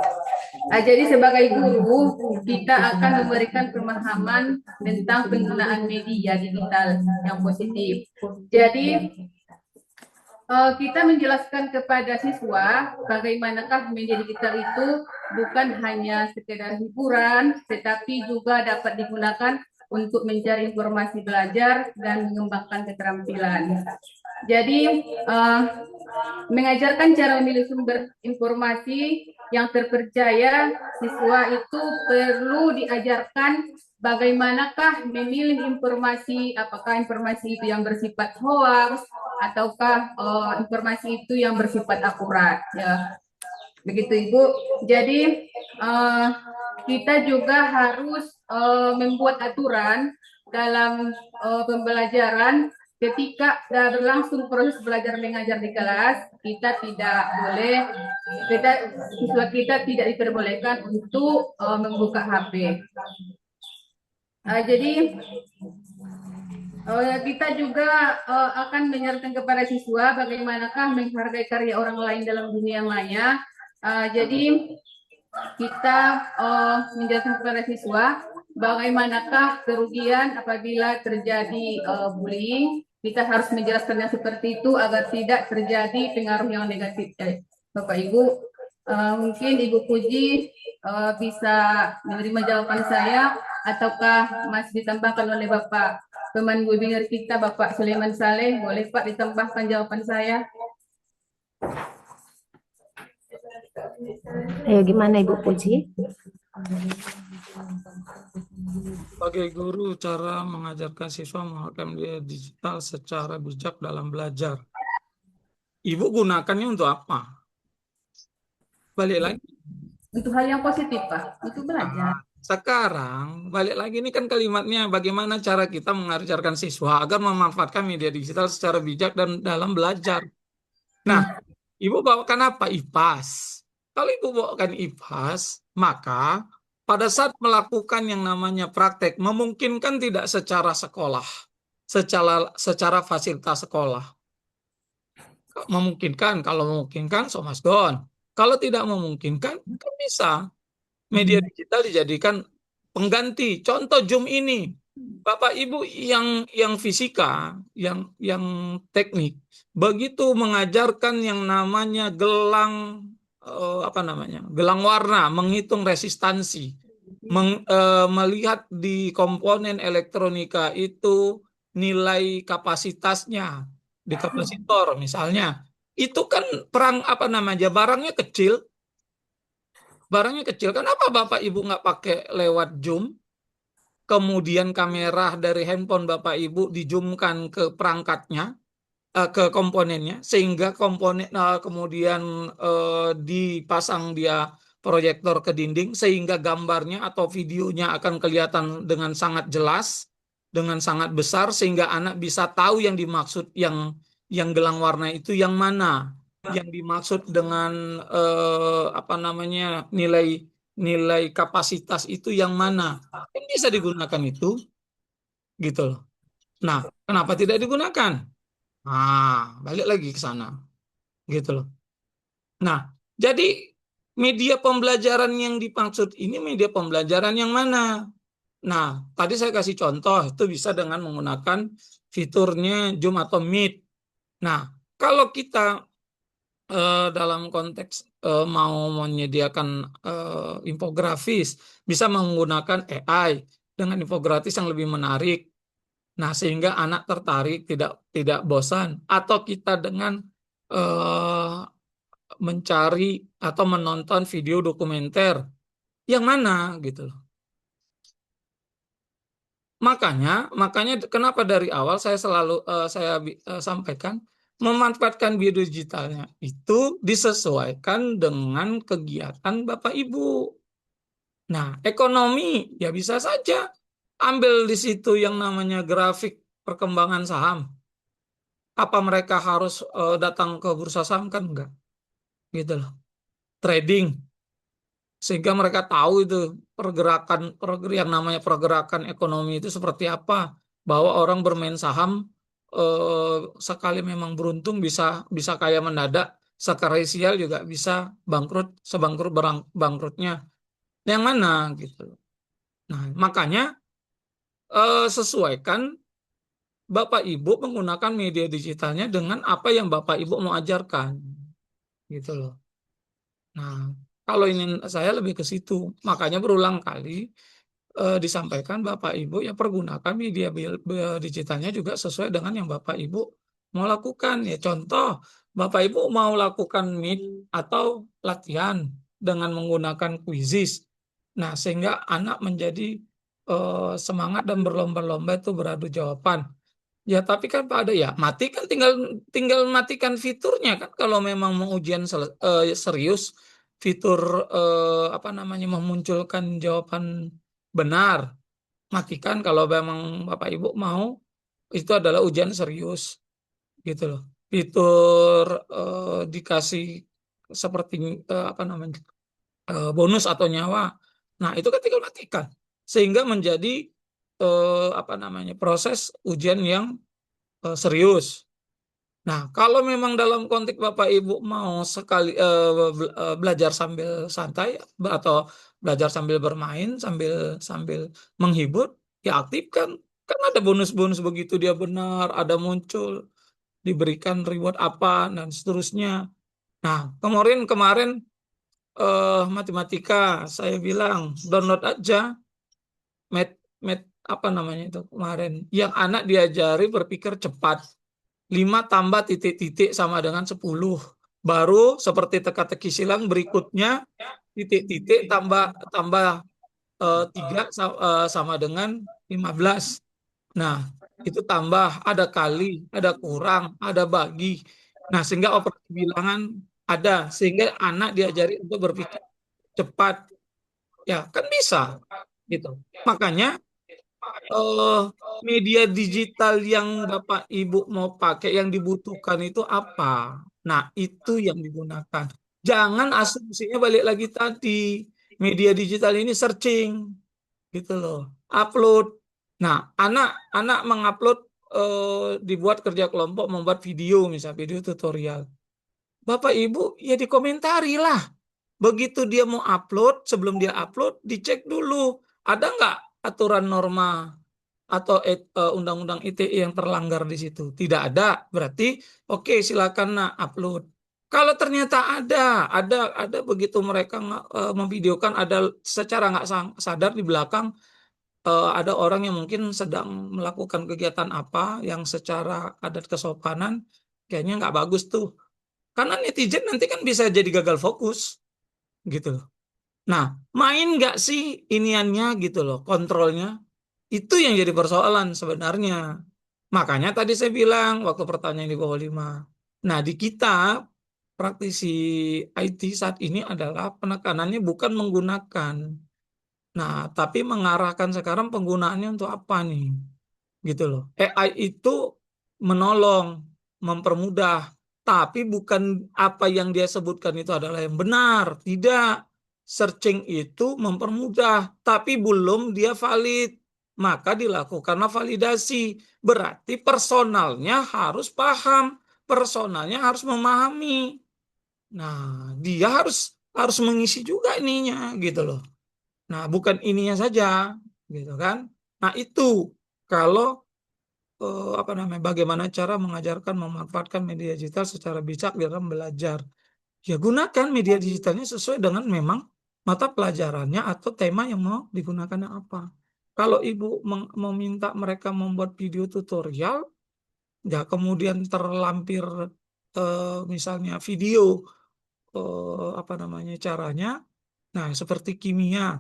Jadi sebagai guru, kita akan memberikan pemahaman tentang penggunaan media digital yang positif. Jadi, kita menjelaskan kepada siswa bagaimanakah media digital itu bukan hanya sekedar hiburan, tetapi juga dapat digunakan untuk mencari informasi belajar dan mengembangkan keterampilan. Jadi, mengajarkan cara memilih sumber informasi yang terpercaya, siswa itu perlu diajarkan bagaimanakah memilih informasi, apakah informasi itu yang bersifat hoax ataukah informasi itu yang bersifat akurat, ya. Begitu Ibu. Jadi kita juga harus membuat aturan dalam pembelajaran. Ketika berlangsung proses belajar mengajar di kelas, siswa kita tidak diperbolehkan untuk membuka HP. Jadi kita juga akan menyarankan kepada siswa bagaimanakah menghargai karya orang lain dalam dunia maya. Jadi kita menjelaskan kepada siswa bagaimanakah kerugian apabila terjadi bullying. Kita harus menjelaskannya seperti itu agar tidak terjadi pengaruh yang negatif. Bapak Ibu, mungkin Ibu Puji bisa menerima jawaban saya, ataukah masih ditambahkan oleh Bapak teman webinar kita, Bapak Sulaiman Saleh? Boleh Pak ditambahkan jawaban saya? Ayo gimana Ibu Puji? Sebagai guru, cara mengajarkan siswa menggunakan media digital secara bijak dalam belajar. Ibu gunakannya untuk apa? Balik lagi. Untuk hal yang positif, Pak. Untuk belajar. Sekarang, balik lagi ini kan kalimatnya bagaimana cara kita mengajarkan siswa agar memanfaatkan media digital secara bijak dan dalam belajar. Nah, Ibu bawakan apa? IPAS. Kalau Ibu bawakan IPAS, maka pada saat melakukan yang namanya praktek, memungkinkan tidak secara sekolah, secara fasilitas sekolah. Memungkinkan, kalau memungkinkan, so must go on. Kalau tidak memungkinkan, kan bisa media digital dijadikan pengganti. Contoh Zoom ini, Bapak Ibu yang fisika, yang teknik, begitu mengajarkan yang namanya gelang gelang warna, menghitung resistansi, melihat di komponen elektronika itu nilai kapasitasnya di kapasitor misalnya, itu kan barangnya kecil. Kenapa Bapak Ibu nggak pakai lewat Zoom? Kemudian kamera dari handphone Bapak Ibu di-zoomkan ke perangkatnya, ke komponennya, sehingga komponen kemudian dipasang dia proyektor ke dinding, sehingga gambarnya atau videonya akan kelihatan dengan sangat jelas, dengan sangat besar, sehingga anak bisa tahu yang dimaksud yang gelang warna itu yang mana, yang dimaksud dengan nilai kapasitas itu yang mana. Kan bisa digunakan itu, gitu loh. Nah, kenapa tidak digunakan? Nah, balik lagi ke sana, gitu loh. Nah, jadi media pembelajaran yang dimaksud ini media pembelajaran yang mana? Nah, tadi saya kasih contoh, itu bisa dengan menggunakan fiturnya Zoom atau Meet. Nah, kalau kita dalam konteks mau menyediakan infografis, bisa menggunakan AI dengan infografis yang lebih menarik. Nah, sehingga anak tertarik, tidak bosan. Atau kita dengan mencari atau menonton video dokumenter yang mana gitu loh. Makanya kenapa dari awal saya selalu sampaikan memanfaatkan video digitalnya itu disesuaikan dengan kegiatan Bapak Ibu. Nah, ekonomi ya bisa saja ambil di situ yang namanya grafik perkembangan saham. Apa mereka harus datang ke bursa saham? Kan enggak. Gitu loh. Trading. Sehingga mereka tahu itu yang namanya pergerakan ekonomi itu seperti apa. Bahwa orang bermain saham sekali memang beruntung bisa kaya mendadak, secara sial juga bisa bangkrut sebangkrut bangkrutnya. Yang mana gitu. Nah, makanya sesuaikan Bapak Ibu menggunakan media digitalnya dengan apa yang Bapak Ibu mau ajarkan. Gitu loh. Nah, kalau ini saya lebih ke situ. Makanya berulang kali disampaikan Bapak Ibu ya pergunakan media digitalnya juga sesuai dengan yang Bapak Ibu mau lakukan. Ya contoh, Bapak Ibu mau lakukan Meet atau latihan. dengan menggunakan quizzes. Nah, sehingga anak menjadi semangat dan berlomba-lomba itu beradu jawaban. Ya, tapi kan Pak ada ya, matikan tinggal matikan fiturnya kan kalau memang mau ujian serius, fitur memunculkan jawaban benar. Matikan kalau memang Bapak Ibu mau itu adalah ujian serius gitu loh. Fitur dikasih seperti bonus atau nyawa. Nah, itu kan tinggal matikan sehingga menjadi proses ujian yang serius. Nah, kalau memang dalam konteks Bapak Ibu mau sekali belajar sambil santai atau belajar sambil bermain, sambil menghibur, ya aktifkan. Kan ada bonus-bonus begitu dia benar, ada muncul, diberikan reward apa dan seterusnya. Nah, kemarin matematika saya bilang download aja kemarin yang anak diajari berpikir cepat. 5 tambah titik-titik sama dengan 10. Baru seperti teka-teki silang berikutnya titik-titik tambah 3 sama dengan 15. Nah, itu tambah, ada kali, ada kurang, ada bagi. Nah, sehingga operasi bilangan ada, sehingga anak diajari untuk berpikir cepat. Ya, kan bisa gitu. Makanya media digital yang Bapak Ibu mau pakai yang dibutuhkan itu apa? Nah, itu yang digunakan. Jangan asumsinya balik lagi tadi. Media digital ini searching gitu loh. Upload. Nah, anak mengupload dibuat kerja kelompok membuat video misalnya video tutorial. Bapak Ibu ya dikomentari lah. Begitu dia mau upload, sebelum dia upload dicek dulu ada nggak aturan norma atau undang-undang ITE yang terlanggar di situ. Tidak ada, berarti oke, silakan upload. Kalau ternyata ada begitu mereka memvideokan, ada secara nggak sadar di belakang ada orang yang mungkin sedang melakukan kegiatan apa yang secara adat kesopanan kayaknya nggak bagus tuh. Karena netizen nanti kan bisa jadi gagal fokus gitu loh. Nah, main nggak sih iniannya gitu loh, kontrolnya? Itu yang jadi persoalan sebenarnya. Makanya tadi saya bilang waktu pertanyaan di bawah 5. Nah, di kita praktisi IT saat ini adalah penekanannya bukan menggunakan. Nah, tapi mengarahkan sekarang penggunaannya untuk apa nih? Gitu loh. AI itu menolong, mempermudah, tapi bukan apa yang dia sebutkan itu adalah yang benar. Tidak. Searching itu mempermudah, tapi belum dia valid. Maka dilakukanlah validasi. Berarti personalnya harus paham, personalnya harus memahami. Nah, dia harus mengisi juga ininya gitu loh. Nah, bukan ininya saja, gitu kan? Nah, itu kalau bagaimana cara mengajarkan memanfaatkan media digital secara bijak dalam belajar. Ya, gunakan media digitalnya sesuai dengan memang mata pelajarannya atau tema yang mau digunakan apa. Kalau Ibu meminta mereka membuat video tutorial, ya kemudian terlampir misalnya video caranya, nah seperti kimia,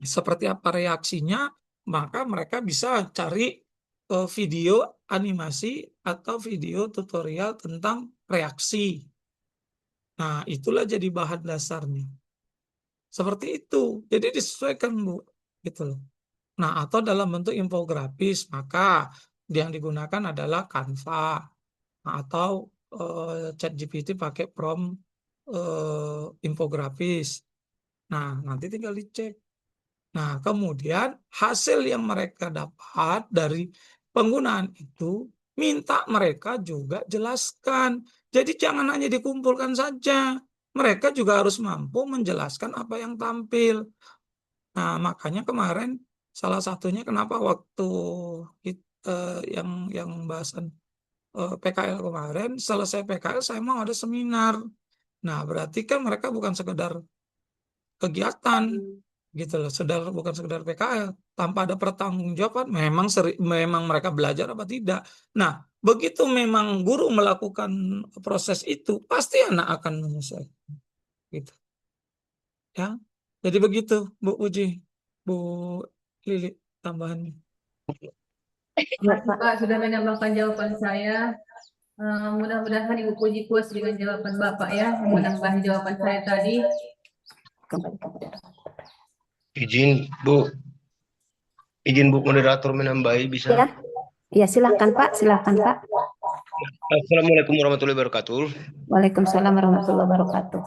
seperti apa reaksinya, maka mereka bisa cari video animasi atau video tutorial tentang reaksi. Nah, itulah jadi bahan dasarnya. Seperti itu. Jadi disesuaikan, Bu. Gitu loh. Nah, atau dalam bentuk infografis, maka yang digunakan adalah Canva. Nah, atau ChatGPT pakai prompt infografis. Nah, nanti tinggal dicek. Nah, kemudian hasil yang mereka dapat dari penggunaan itu, minta mereka juga jelaskan. Jadi jangan hanya dikumpulkan saja. Mereka juga harus mampu menjelaskan apa yang tampil. Nah, makanya kemarin salah satunya kenapa waktu yang bahasan PKL kemarin, selesai PKL saya mau ada seminar. Nah, berarti kan mereka bukan sekedar kegiatan gitu loh, bukan sekedar PKL tanpa ada pertanggungjawaban memang mereka belajar apa tidak. Nah, begitu memang guru melakukan proses itu pasti anak akan menyelesaikan gitu. ya. Jadi begitu Bu Uji, Bu Lili tambahannya. Ya, Terima kasih Pak sudah menambahkan jawaban saya. Mudah-mudahan Ibu Puji puas dengan jawaban Bapak ya, menambah jawaban saya tadi. Izin Bu moderator menambahi bisa. Ya, ya silakan Pak, silakan Pak. Assalamualaikum warahmatullahi wabarakatuh. Waalaikumsalam warahmatullahi wabarakatuh.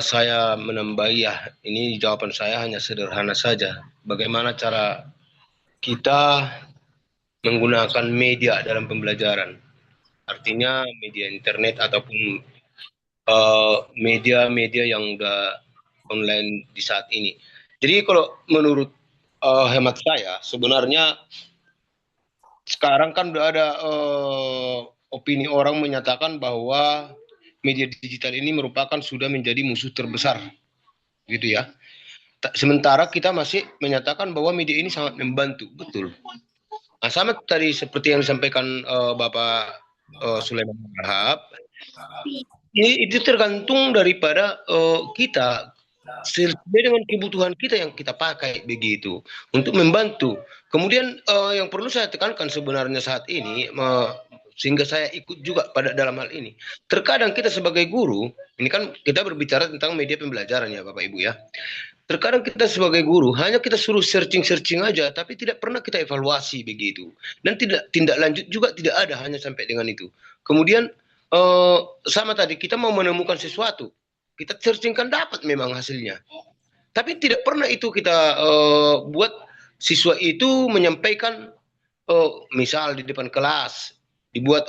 Saya menambahi ya, ini jawaban saya hanya sederhana saja. Bagaimana cara kita menggunakan media dalam pembelajaran? Artinya media internet ataupun media-media yang udah online di saat ini. Jadi kalau menurut hemat saya, sebenarnya sekarang kan udah ada opini orang menyatakan bahwa media digital ini merupakan sudah menjadi musuh terbesar, gitu ya. Sementara kita masih menyatakan bahwa media ini sangat membantu, betul. Nah, sama tadi seperti yang disampaikan Bapak Sulaiman Wahab, itu tergantung daripada kita sesuai dengan kebutuhan kita yang kita pakai begitu untuk membantu. Kemudian yang perlu saya tekankan sebenarnya saat ini sehingga saya ikut juga pada dalam hal ini. Terkadang kita sebagai guru, ini kan kita berbicara tentang media pembelajaran ya Bapak Ibu ya. Terkadang kita sebagai guru hanya kita suruh searching aja, tapi tidak pernah kita evaluasi begitu. Dan tindak lanjut juga tidak ada, hanya sampai dengan itu. Kemudian sama tadi kita mau menemukan sesuatu, kita searching kan dapat memang hasilnya. Tapi tidak pernah itu kita buat siswa itu menyampaikan misal di depan kelas dibuat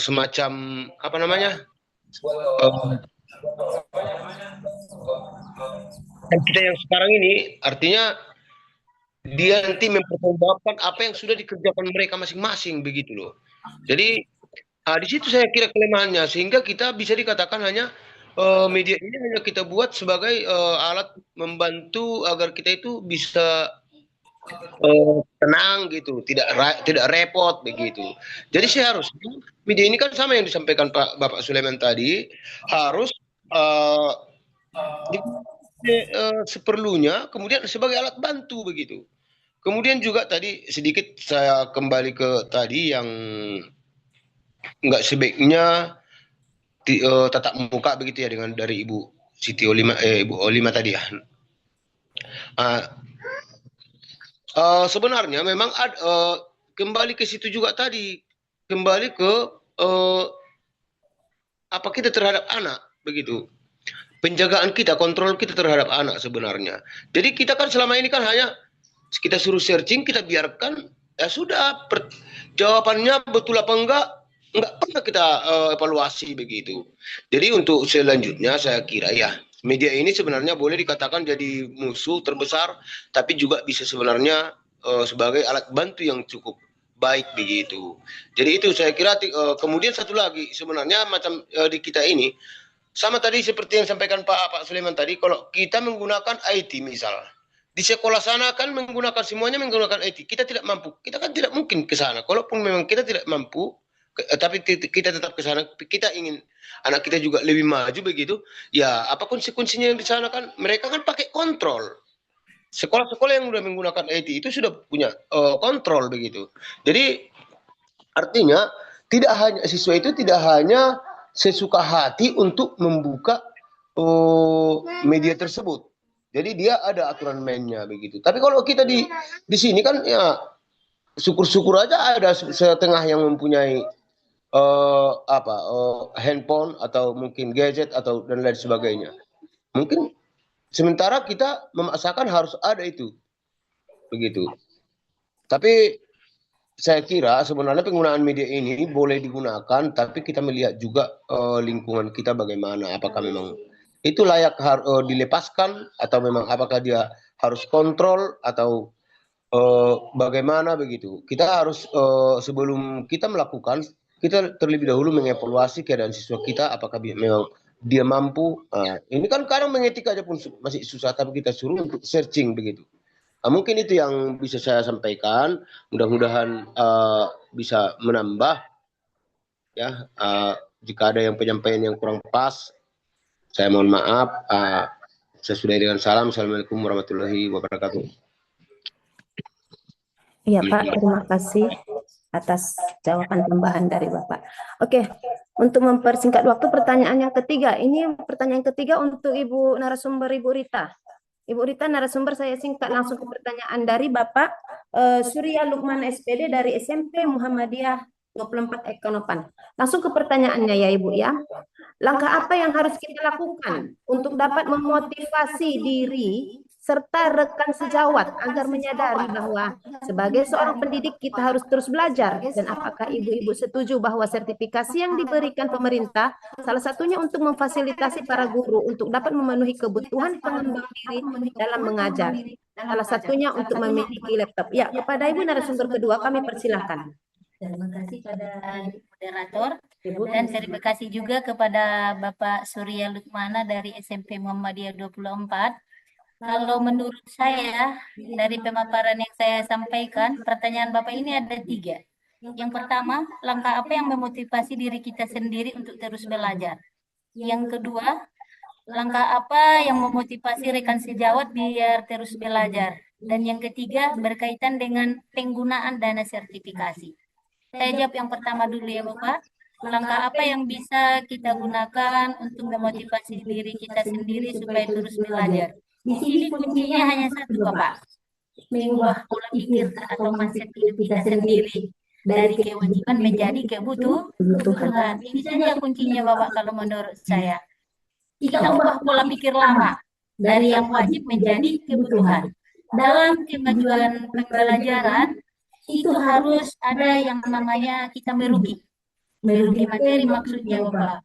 semacam apa namanya? Dan kita yang sekarang ini artinya dia nanti mempertanggungjawabkan apa yang sudah dikerjakan mereka masing-masing begitu loh. Jadi di situ saya kira kelemahannya, sehingga kita bisa dikatakan hanya media ini hanya kita buat sebagai alat membantu agar kita itu bisa tenang gitu, tidak repot begitu. Jadi seharusnya media ini kan sama yang disampaikan Bapak Sulaiman tadi, harus seperlunya, kemudian sebagai alat bantu begitu. Kemudian juga tadi sedikit saya kembali ke tadi yang nggak sebaiknya tatap muka begitu ya dengan dari Ibu Siti Olima, Ibu Olima tadi ya. Sebenarnya memang kembali ke situ juga tadi, kembali ke apa kita terhadap anak begitu, penjagaan kita, kontrol kita terhadap anak sebenarnya. Jadi kita kan selama ini kan hanya kita suruh searching, kita biarkan ya sudah, jawabannya betul apa enggak pernah kita evaluasi begitu. Jadi untuk selanjutnya saya kira ya media ini sebenarnya boleh dikatakan jadi musuh terbesar, tapi juga bisa sebenarnya sebagai alat bantu yang cukup baik begitu. Jadi itu saya kira. Kemudian satu lagi sebenarnya macam di kita ini sama tadi seperti yang disampaikan Pak Sulaiman tadi, kalau kita menggunakan IT misal di sekolah sana kan semuanya menggunakan IT, kita tidak mampu, kita kan tidak mungkin ke sana. Kalaupun memang kita tidak mampu, tapi kita tetap ke sana, kita ingin anak kita juga lebih maju begitu, ya apa konsekuensinya yang di sana kan mereka kan pakai kontrol. Sekolah-sekolah yang sudah menggunakan IT itu sudah punya kontrol begitu. Jadi artinya siswa itu tidak hanya sesuka hati untuk membuka media tersebut. Jadi dia ada aturan mainnya begitu. Tapi kalau kita di sini kan ya syukur-syukur aja ada setengah yang mempunyai handphone atau mungkin gadget atau dan lain sebagainya. Mungkin sementara kita memaksakan harus ada itu begitu. Tapi saya kira sebenarnya penggunaan media ini boleh digunakan, tapi kita melihat juga lingkungan kita bagaimana, apakah memang itu layak dilepaskan atau memang apakah dia harus kontrol atau bagaimana begitu. Kita harus sebelum kita melakukan, kita terlebih dahulu mengevaluasi keadaan siswa kita, apakah memang dia mampu. Ini kan kadang mengetik aja pun masih susah, tapi kita suruh untuk searching begitu. Mungkin itu yang bisa saya sampaikan. Mudah-mudahan bisa menambah ya. Jika ada yang penyampaian yang kurang pas, saya mohon maaf. Saya sudahi dengan salam. Assalamualaikum warahmatullahi wabarakatuh. Iya Pak, terima kasih atas jawaban tambahan dari Bapak. Oke, untuk mempersingkat waktu, pertanyaan yang ketiga. Ini pertanyaan ketiga untuk Ibu narasumber, Ibu Rita. Ibu Rita, narasumber, saya singkat langsung ke pertanyaan dari Bapak Surya Lukman SPD dari SMP Muhammadiyah 24 Ekonopan. Langsung ke pertanyaannya ya Ibu ya. Langkah apa yang harus kita lakukan untuk dapat memotivasi diri serta rekan sejawat agar menyadari bahwa sebagai seorang pendidik kita harus terus belajar? Dan apakah ibu-ibu setuju bahwa sertifikasi yang diberikan pemerintah salah satunya untuk memfasilitasi para guru untuk dapat memenuhi kebutuhan pengembang diri dalam mengajar? Salah satunya untuk memiliki laptop. Ya, kepada Ibu narasumber kedua kami persilahkan. Terima kasih pada moderator dan terima kasih juga kepada Bapak Surya Lukmana dari SMP Muhammadiyah 24. Kalau menurut saya, dari pemaparan yang saya sampaikan, pertanyaan Bapak ini ada 3. Yang pertama, langkah apa yang memotivasi diri kita sendiri untuk terus belajar? Yang kedua, langkah apa yang memotivasi rekan sejawat biar terus belajar? Dan yang ketiga, berkaitan dengan penggunaan dana sertifikasi. Saya jawab yang pertama dulu ya Bapak. Langkah apa yang bisa kita gunakan untuk memotivasi diri kita sendiri supaya terus belajar? Di sini kuncinya hanya satu Bapak, mengubah pola pikir atau mindset hidup kita sendiri dari kewajiban menjadi kebutuhan. Ini saja kuncinya Bapak kalau menurut saya. Kita ubah pola pikir lama dari yang wajib menjadi kebutuhan. Dalam kemajuan pembelajaran itu harus ada yang namanya kita merugi materi maksudnya Bapak.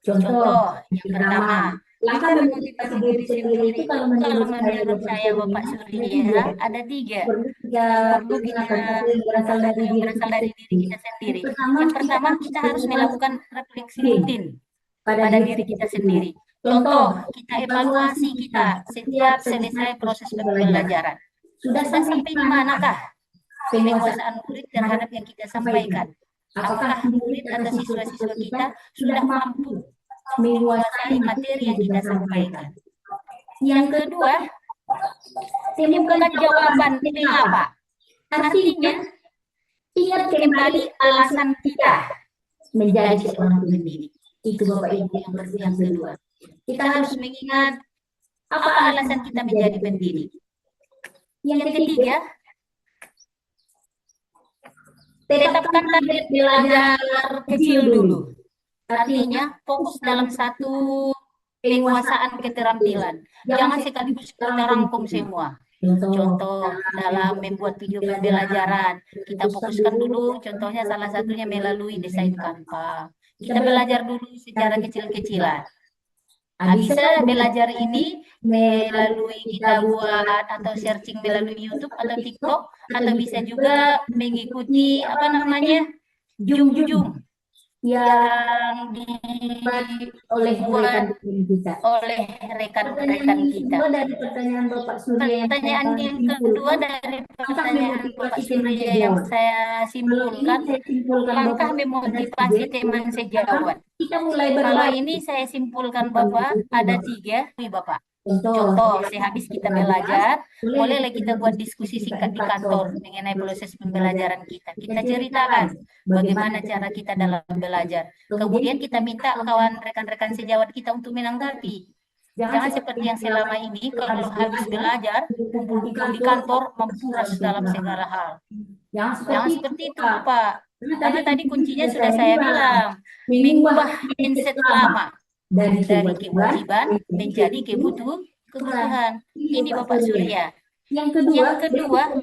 Contoh yang pertama, langkah memotivasi diri sendiri itu kalau menurut saya Bapak Surya ada 3. Perlu kita berasal dari diri kita sendiri. Yang pertama, kita harus melakukan refleksi rutin pada diri kita sendiri. Contoh, kita evaluasi kita setiap selesai proses pembelajaran. Sudah sampai di manakah penguasaan murid terhadap yang kita sampaikan? Apakah murid atau siswa-siswa kita sudah mampu menguasai materi yang kita sampaikan? Yang kedua, temukan jawaban mengapa. Artinya, ingat kembali alasan kita menjadi seorang pendidik. Itu Bapak Ibu yang kedua. Kita harus mengingat apa alasan kita menjadi pendidik. Yang ketiga, tetapkan target belajar kecil dulu. Artinya fokus dalam satu penguasaan keterampilan. Jangan sekaligus kita rangkum semua. Contoh dalam membuat video pembelajaran, kita fokuskan dulu. Contohnya salah satunya melalui desain Canva. Kita belajar dulu secara kecil-kecilan. Bisa belajar ini melalui kita buat atau searching melalui YouTube atau TikTok, atau bisa juga mengikuti Zoom yang oleh rekan-rekan kita. Dari pertanyaan Bapak Surya. Pertanyaan yang kedua dari pertanyaan Bapak Surya yang saya simpulkan, langkah memotivasi teman sejawat. Kalau ini saya simpulkan Bapak, ada 3 Bapak. Contoh, sehabis kita belajar, bolehlah kita buat diskusi singkat di kantor mengenai proses pembelajaran kita. Kita ceritakan bagaimana cara kita dalam belajar. Kemudian kita minta kawan rekan-rekan sejawat kita untuk menanggapi. Jangan seperti yang selama ini, kalau habis belajar, kumpul-kumpul di kantor, mempuras dalam segala hal. Jangan seperti itu, Pak. Karena tadi kuncinya sudah saya bilang, mengubah mindset lama dari kewajiban menjadi kebutuhan. Ini Bapak Surya. Yang kedua,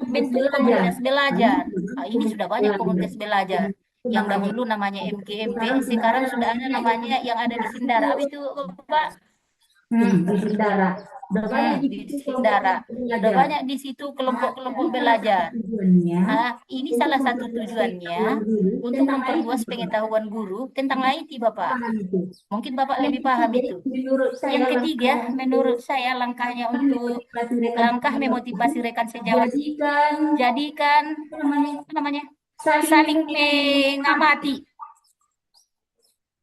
bentuk komunitas belajar. Ini sudah banyak komunitas belajar. Yang dahulu namanya MGMP, sekarang sudah ada namanya yang ada di Sindara. Apa itu Bapak? Di Sindara. Udah banyak di situ kelompok-kelompok belajar. Ini salah satu tujuannya untuk memperluas pengetahuan guru tentang IT, Bapak. Mungkin Bapak lebih paham itu. Yang ketiga, menurut saya langkahnya untuk langkah memotivasi rekan sejawat, jadikan saling mengamati.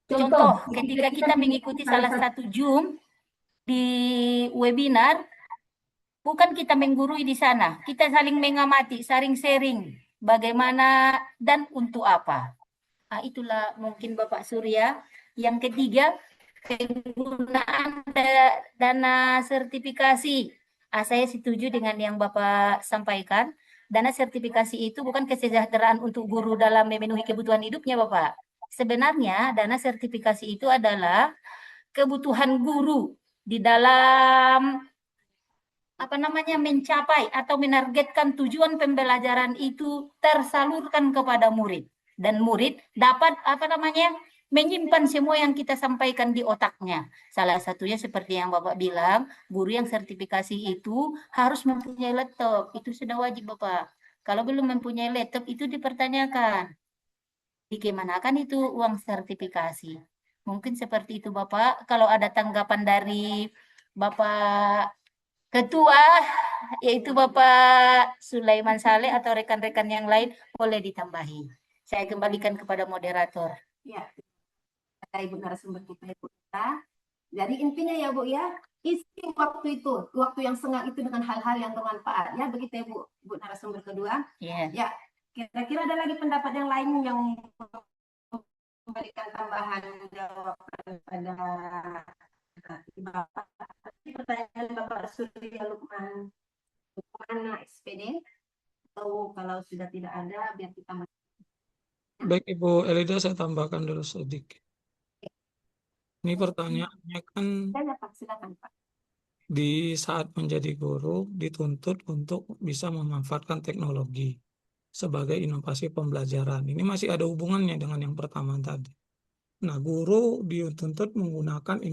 Contoh, ketika kita mengikuti salah satu Zoom di webinar, bukan kita menggurui di sana, kita saling mengamati, saling sharing bagaimana dan untuk apa. Nah, itulah mungkin Bapak Surya. Yang ketiga, penggunaan dana sertifikasi. Saya setuju dengan yang Bapak sampaikan. Dana sertifikasi itu bukan kesejahteraan untuk guru dalam memenuhi kebutuhan hidupnya, Bapak. Sebenarnya dana sertifikasi itu adalah kebutuhan guru di dalam mencapai atau menargetkan tujuan pembelajaran itu tersalurkan kepada murid, dan murid dapat menyimpan semua yang kita sampaikan di otaknya. Salah satunya seperti yang Bapak bilang, guru yang sertifikasi itu harus mempunyai laptop. Itu sudah wajib, Bapak. Kalau belum mempunyai laptop itu dipertanyakan, dikemanakan itu uang sertifikasi. Mungkin seperti itu, Bapak. Kalau ada tanggapan dari Bapak Ketua, yaitu Bapak Sulaiman Saleh atau rekan-rekan yang lain, boleh ditambahi. Saya kembalikan kepada moderator. Ya, Ibu narasumber kita, Ibu Ita. Jadi intinya ya Bu ya, isi waktu itu, waktu yang senggang itu dengan hal-hal yang bermanfaat ya, begitu ya Bu, Bu narasumber kedua. Yeah. Ya, kira-kira ada lagi pendapat yang lain yang memberikan tambahan jawaban pada Bapak. Pertanyaan Bapak Surya Lukman, mana SPD? Atau kalau sudah tidak ada, biar kita Baik Ibu Elida, saya tambahkan dulu sedikit. Ini pertanyaannya kan silakan Pak. di saat menjadi guru dituntut untuk bisa memanfaatkan teknologi sebagai inovasi pembelajaran. Ini masih ada hubungannya dengan yang pertama tadi. Nah, guru dituntut menggunakan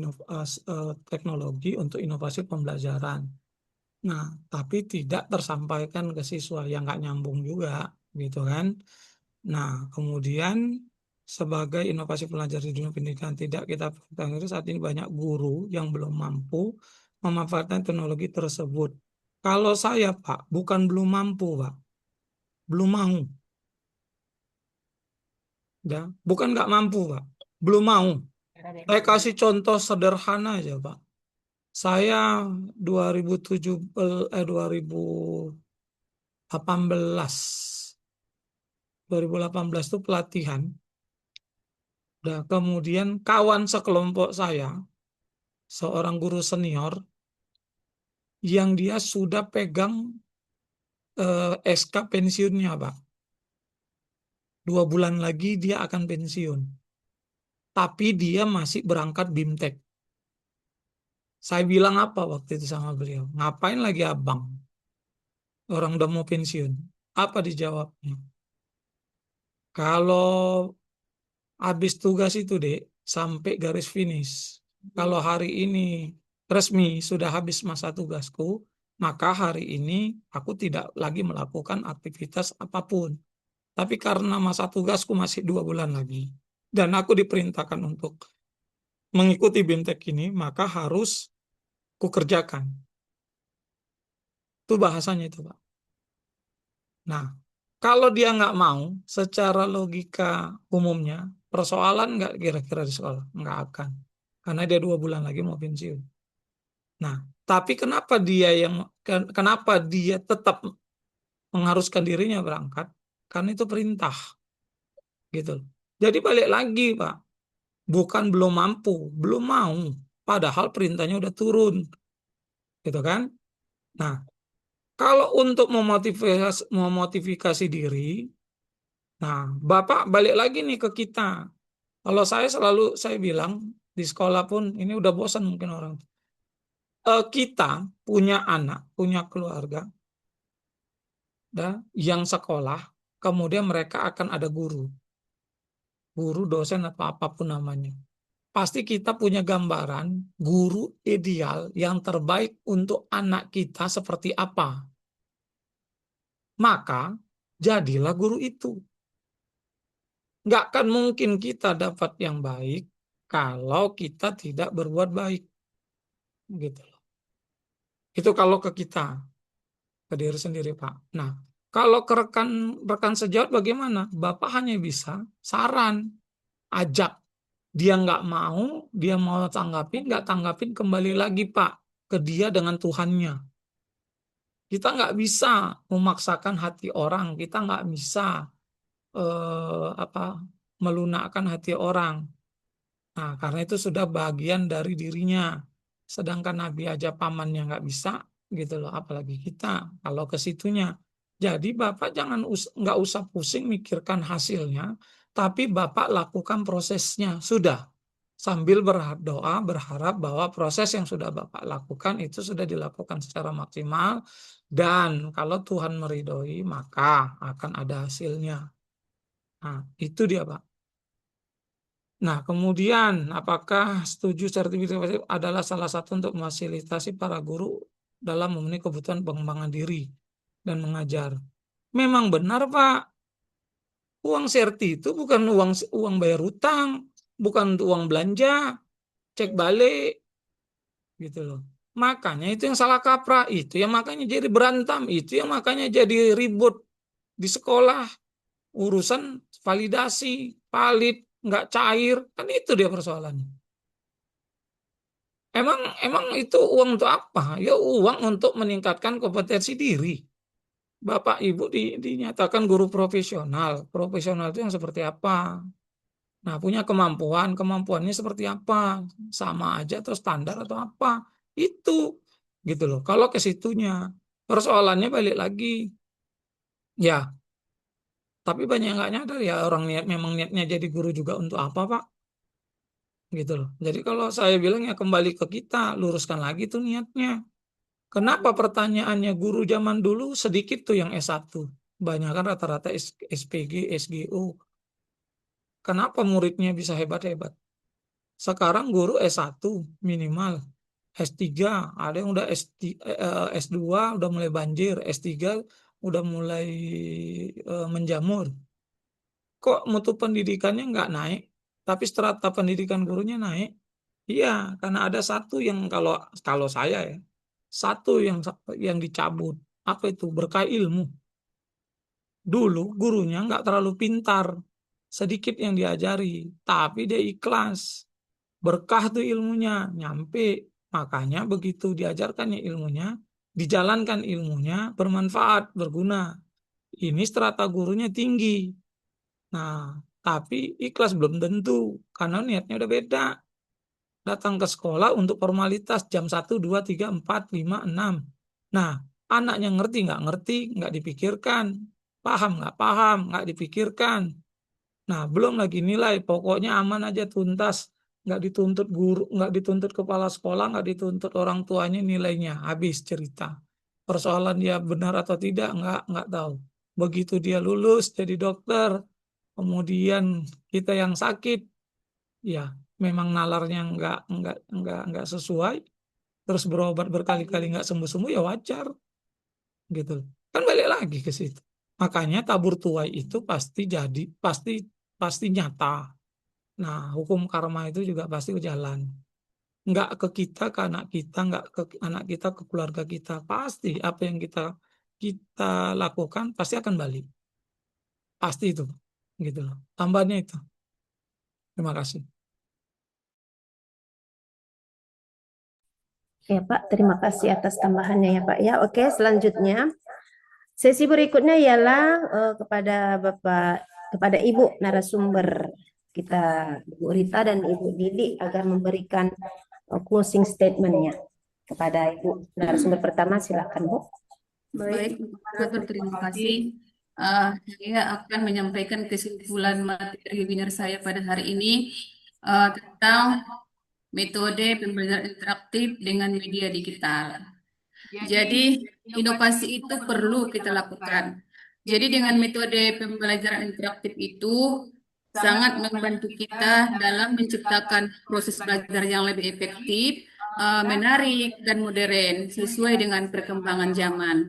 teknologi untuk inovasi pembelajaran. Nah, tapi tidak tersampaikan ke siswa, yang nggak nyambung juga, gitu kan? Nah, kemudian sebagai inovasi pelajar di dunia pendidikan tidak kita perhatikan, saat ini banyak guru yang belum mampu memanfaatkan teknologi tersebut. Kalau saya, Pak, bukan belum mampu, Pak, belum mau. Ya, bukan nggak mampu, Pak, belum mau. Saya kasih contoh sederhana aja, Pak. Saya 2018 itu pelatihan. Nah, kemudian kawan sekelompok saya, seorang guru senior, yang dia sudah pegang SK pensiunnya, Pak. 2 bulan lagi dia akan pensiun. Tapi dia masih berangkat BIMTEK. Saya bilang apa waktu itu sama beliau? Ngapain lagi abang? Orang udah mau pensiun. Apa dijawabnya? Kalau habis tugas itu, Dek, sampai garis finish. Kalau hari ini resmi sudah habis masa tugasku, maka hari ini aku tidak lagi melakukan aktivitas apapun. Tapi karena masa tugasku masih 2 bulan lagi, dan aku diperintahkan untuk mengikuti BIMTEK ini, maka harus kukerjakan. Itu bahasanya itu, Pak. Nah, kalau dia nggak mau, secara logika umumnya, persoalan nggak kira-kira di sekolah? Nggak akan. Karena dia 2 bulan lagi mau pensiun. Nah, tapi kenapa dia tetap mengharuskan dirinya berangkat? Karena itu perintah. Gitu. Jadi balik lagi, Pak. Bukan belum mampu, belum mau. Padahal perintahnya udah turun. Gitu kan? Nah, kalau untuk memotivasi diri, nah, Bapak balik lagi nih ke kita. Kalau saya bilang, di sekolah pun, ini udah bosan mungkin orang. Kita punya anak, punya keluarga, yang sekolah, kemudian mereka akan ada guru, dosen, atau apapun namanya. Pasti kita punya gambaran guru ideal yang terbaik untuk anak kita seperti apa. Maka, jadilah guru itu. Nggak akan mungkin kita dapat yang baik kalau kita tidak berbuat baik. Gitu loh. Itu kalau ke kita, ke diri sendiri, Pak. Nah, kalau ke rekan sejawat bagaimana? Bapak hanya bisa saran, ajak. Dia nggak mau, dia mau tanggapin, nggak tanggapin, kembali lagi, Pak. ke dia dengan Tuhannya. Kita nggak bisa memaksakan hati orang, kita nggak bisa melunakkan hati orang. Nah, karena itu sudah bagian dari dirinya. Sedangkan Nabi aja pamannya nggak bisa, gitu loh. Apalagi kita, kalau ke situnya. Jadi Bapak jangan nggak usah pusing mikirkan hasilnya, tapi Bapak lakukan prosesnya. Sudah. Sambil berdoa, berharap bahwa proses yang sudah Bapak lakukan itu sudah dilakukan secara maksimal. Dan kalau Tuhan meridhoi, maka akan ada hasilnya. Nah, itu dia, Pak. Nah, kemudian apakah setuju sertifikasi adalah salah satu untuk memfasilitasi para guru dalam memenuhi kebutuhan pengembangan diri dan mengajar? Memang benar, Pak. Uang serti itu bukan uang bayar hutang, bukan uang belanja, cek balik, gitu loh. Makanya itu yang salah kaprah, itu yang makanya jadi berantem, itu yang makanya jadi ribut di sekolah, urusan validasi, valid, nggak cair, kan itu dia persoalannya. Emang itu uang untuk apa? Ya uang untuk meningkatkan kompetensi diri. Bapak Ibu dinyatakan guru profesional. Profesional itu yang seperti apa? Nah, punya kemampuannya seperti apa? Sama aja atau standar atau apa? Itu gitu loh. Kalau ke situnya persoalannya balik lagi. Ya, tapi banyak yang nggak nyadar ya orang memang niatnya jadi guru juga untuk apa, Pak? Gitu loh. Jadi kalau saya bilang ya kembali ke kita, luruskan lagi tuh niatnya. Kenapa pertanyaannya guru zaman dulu sedikit tuh yang S1? Banyak kan rata-rata SPG, SGO. Kenapa muridnya bisa hebat-hebat? Sekarang guru S1 minimal. S3, ada yang udah S2 udah mulai banjir, S3 udah mulai menjamur. Kok mutu pendidikannya nggak naik, tapi strata pendidikan gurunya naik? Iya, karena ada satu yang kalau saya ya, satu yang dicabut. Apa itu? Berkah ilmu. Dulu gurunya nggak terlalu pintar, sedikit yang diajari, tapi dia ikhlas. Berkah tuh ilmunya, nyampe. Makanya begitu diajarkannya ilmunya, dijalankan ilmunya, bermanfaat, berguna. Ini strata gurunya tinggi. Nah, tapi ikhlas belum tentu, karena niatnya udah beda. Datang ke sekolah untuk formalitas jam 1, 2, 3, 4, 5, 6. Nah, anaknya ngerti, nggak dipikirkan. Paham, nggak dipikirkan. Nah, belum lagi nilai, pokoknya aman aja tuntas. Nggak dituntut guru, nggak dituntut kepala sekolah, nggak dituntut orang tuanya nilainya. Habis cerita. Persoalan dia benar atau tidak, nggak tahu. Begitu dia lulus jadi dokter, kemudian kita yang sakit, ya memang nalarnya nggak sesuai, terus berobat berkali-kali nggak sembuh-sembuh, ya wajar, gitu. Kan balik lagi ke situ. Makanya tabur tuai itu pasti nyata. Nah, hukum karma itu juga pasti berjalan. Nggak ke kita, ke anak kita, nggak ke anak kita, ke keluarga kita. Pasti apa yang kita lakukan pasti akan balik. Pasti itu, gitu loh. Tambahnya itu. Terima kasih. Ya Pak, terima kasih atas tambahannya ya Pak. Ya, oke, selanjutnya sesi berikutnya ialah kepada Ibu narasumber kita, Ibu Rita dan Ibu Didi, agar memberikan closing statement-nya. Kepada Ibu narasumber pertama, silakan Bu. Baik, moderator, terima kasih. Saya akan menyampaikan kesimpulan materi webinar saya pada hari ini tentang metode pembelajaran interaktif dengan media digital. Jadi, inovasi itu perlu kita lakukan. Jadi, dengan metode pembelajaran interaktif itu sangat membantu kita dalam menciptakan proses belajar yang lebih efektif, menarik, dan modern sesuai dengan perkembangan zaman.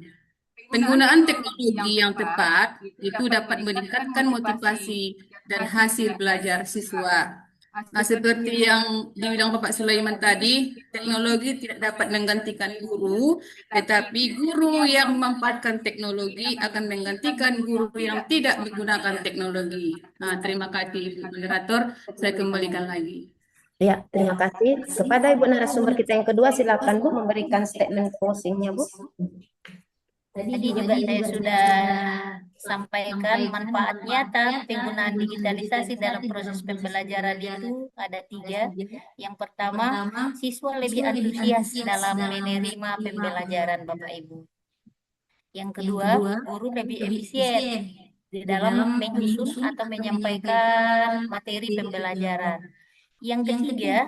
Penggunaan teknologi yang tepat itu dapat meningkatkan motivasi dan hasil belajar siswa. Nah, seperti yang dibilang Bapak Sulaiman tadi, teknologi tidak dapat menggantikan guru, tetapi guru yang memanfaatkan teknologi akan menggantikan guru yang tidak menggunakan teknologi. Nah, terima kasih Ibu Moderator, saya kembalikan lagi. Ya, terima kasih. Kepada Ibu narasumber kita yang kedua, silakan Bu memberikan statement closing-nya, Bu. Tadi juga saya sudah sampaikan manfaat nyata penggunaan digitalisasi dalam proses pembelajaran itu ada 3. Yang pertama, siswa lebih antusias dalam menerima pembelajaran Bapak Ibu. Yang kedua, guru lebih efisien di dalam menyusun atau menyampaikan materi pembelajaran. Yang ketiga,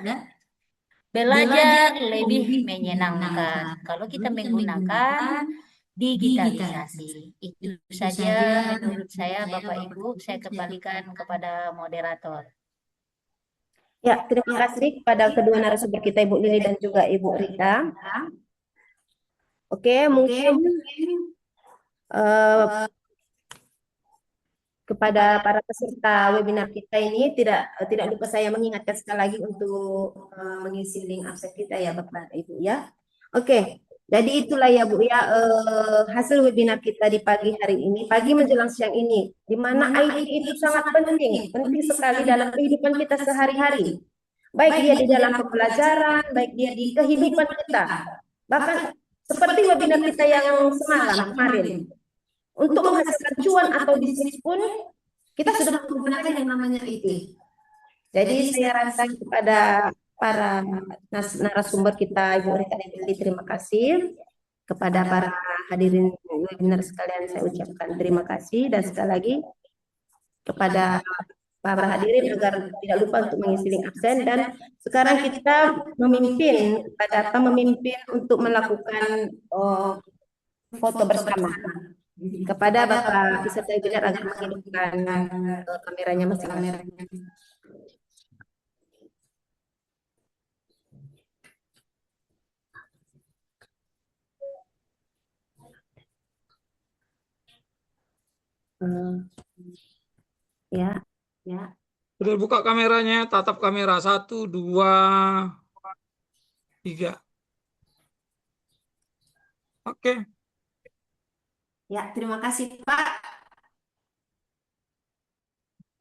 belajar lebih menyenangkan kalau kita menggunakan digitalisasi. Itu saja menurut saya, Bapak Ibu. Saya kembalikan kepada moderator. Ya, terima kasih kepada kedua narasumber kita, Ibu Lili dan juga Ibu Rita. Oke, mungkin kepada para peserta webinar kita ini tidak lupa saya mengingatkan sekali lagi untuk mengisi link absen kita ya Bapak Ibu ya. Oke, jadi itulah ya Bu ya hasil webinar kita di pagi hari ini, pagi menjelang siang ini, di mana IT itu sangat penting sekali dalam kehidupan kita sehari-hari. Baik dia di dalam pembelajaran, baik dia di kehidupan kita. Bahkan seperti webinar kita yang semalam kemarin. Untuk menghasilkan cuan atau bisnis pun kita sudah menggunakan yang namanya IT. Jadi saya rasa kepada para narasumber kita Ibu Rita dan Lili, terima kasih. Kepada para hadirin webinar sekalian saya ucapkan terima kasih, dan sekali lagi kepada para hadirin agar tidak lupa untuk mengisi link absen. Dan sekarang kita memimpin untuk melakukan foto bersama. Kepada Bapak peserta webinar agar menghidupkan kameranya masing-masing. Ya. Sudah buka kameranya, tatap kamera 1, 2, 3. Oke. Ya, terima kasih Pak.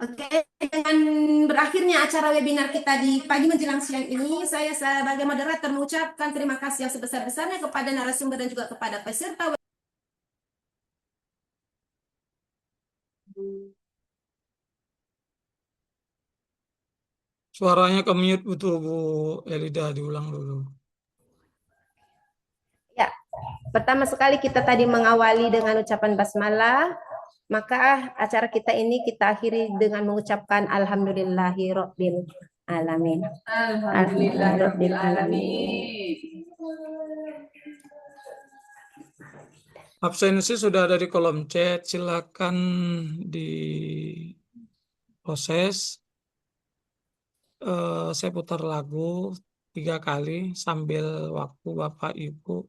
Oke, dengan berakhirnya acara webinar kita di pagi menjelang siang ini, saya sebagai moderator mengucapkan terima kasih yang sebesar-besarnya kepada narasumber dan juga kepada peserta. Suaranya ke mute betul Bu Elida, diulang dulu. Ya, pertama sekali kita tadi mengawali dengan ucapan basmalah, maka acara kita ini kita akhiri dengan mengucapkan alhamdulillahirabbil alamin. Alhamdulillahirabbil alamin. Absensi sudah ada di kolom chat, silakan di proses. Saya putar lagu 3 kali sambil waktu Bapak Ibu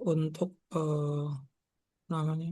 untuk namanya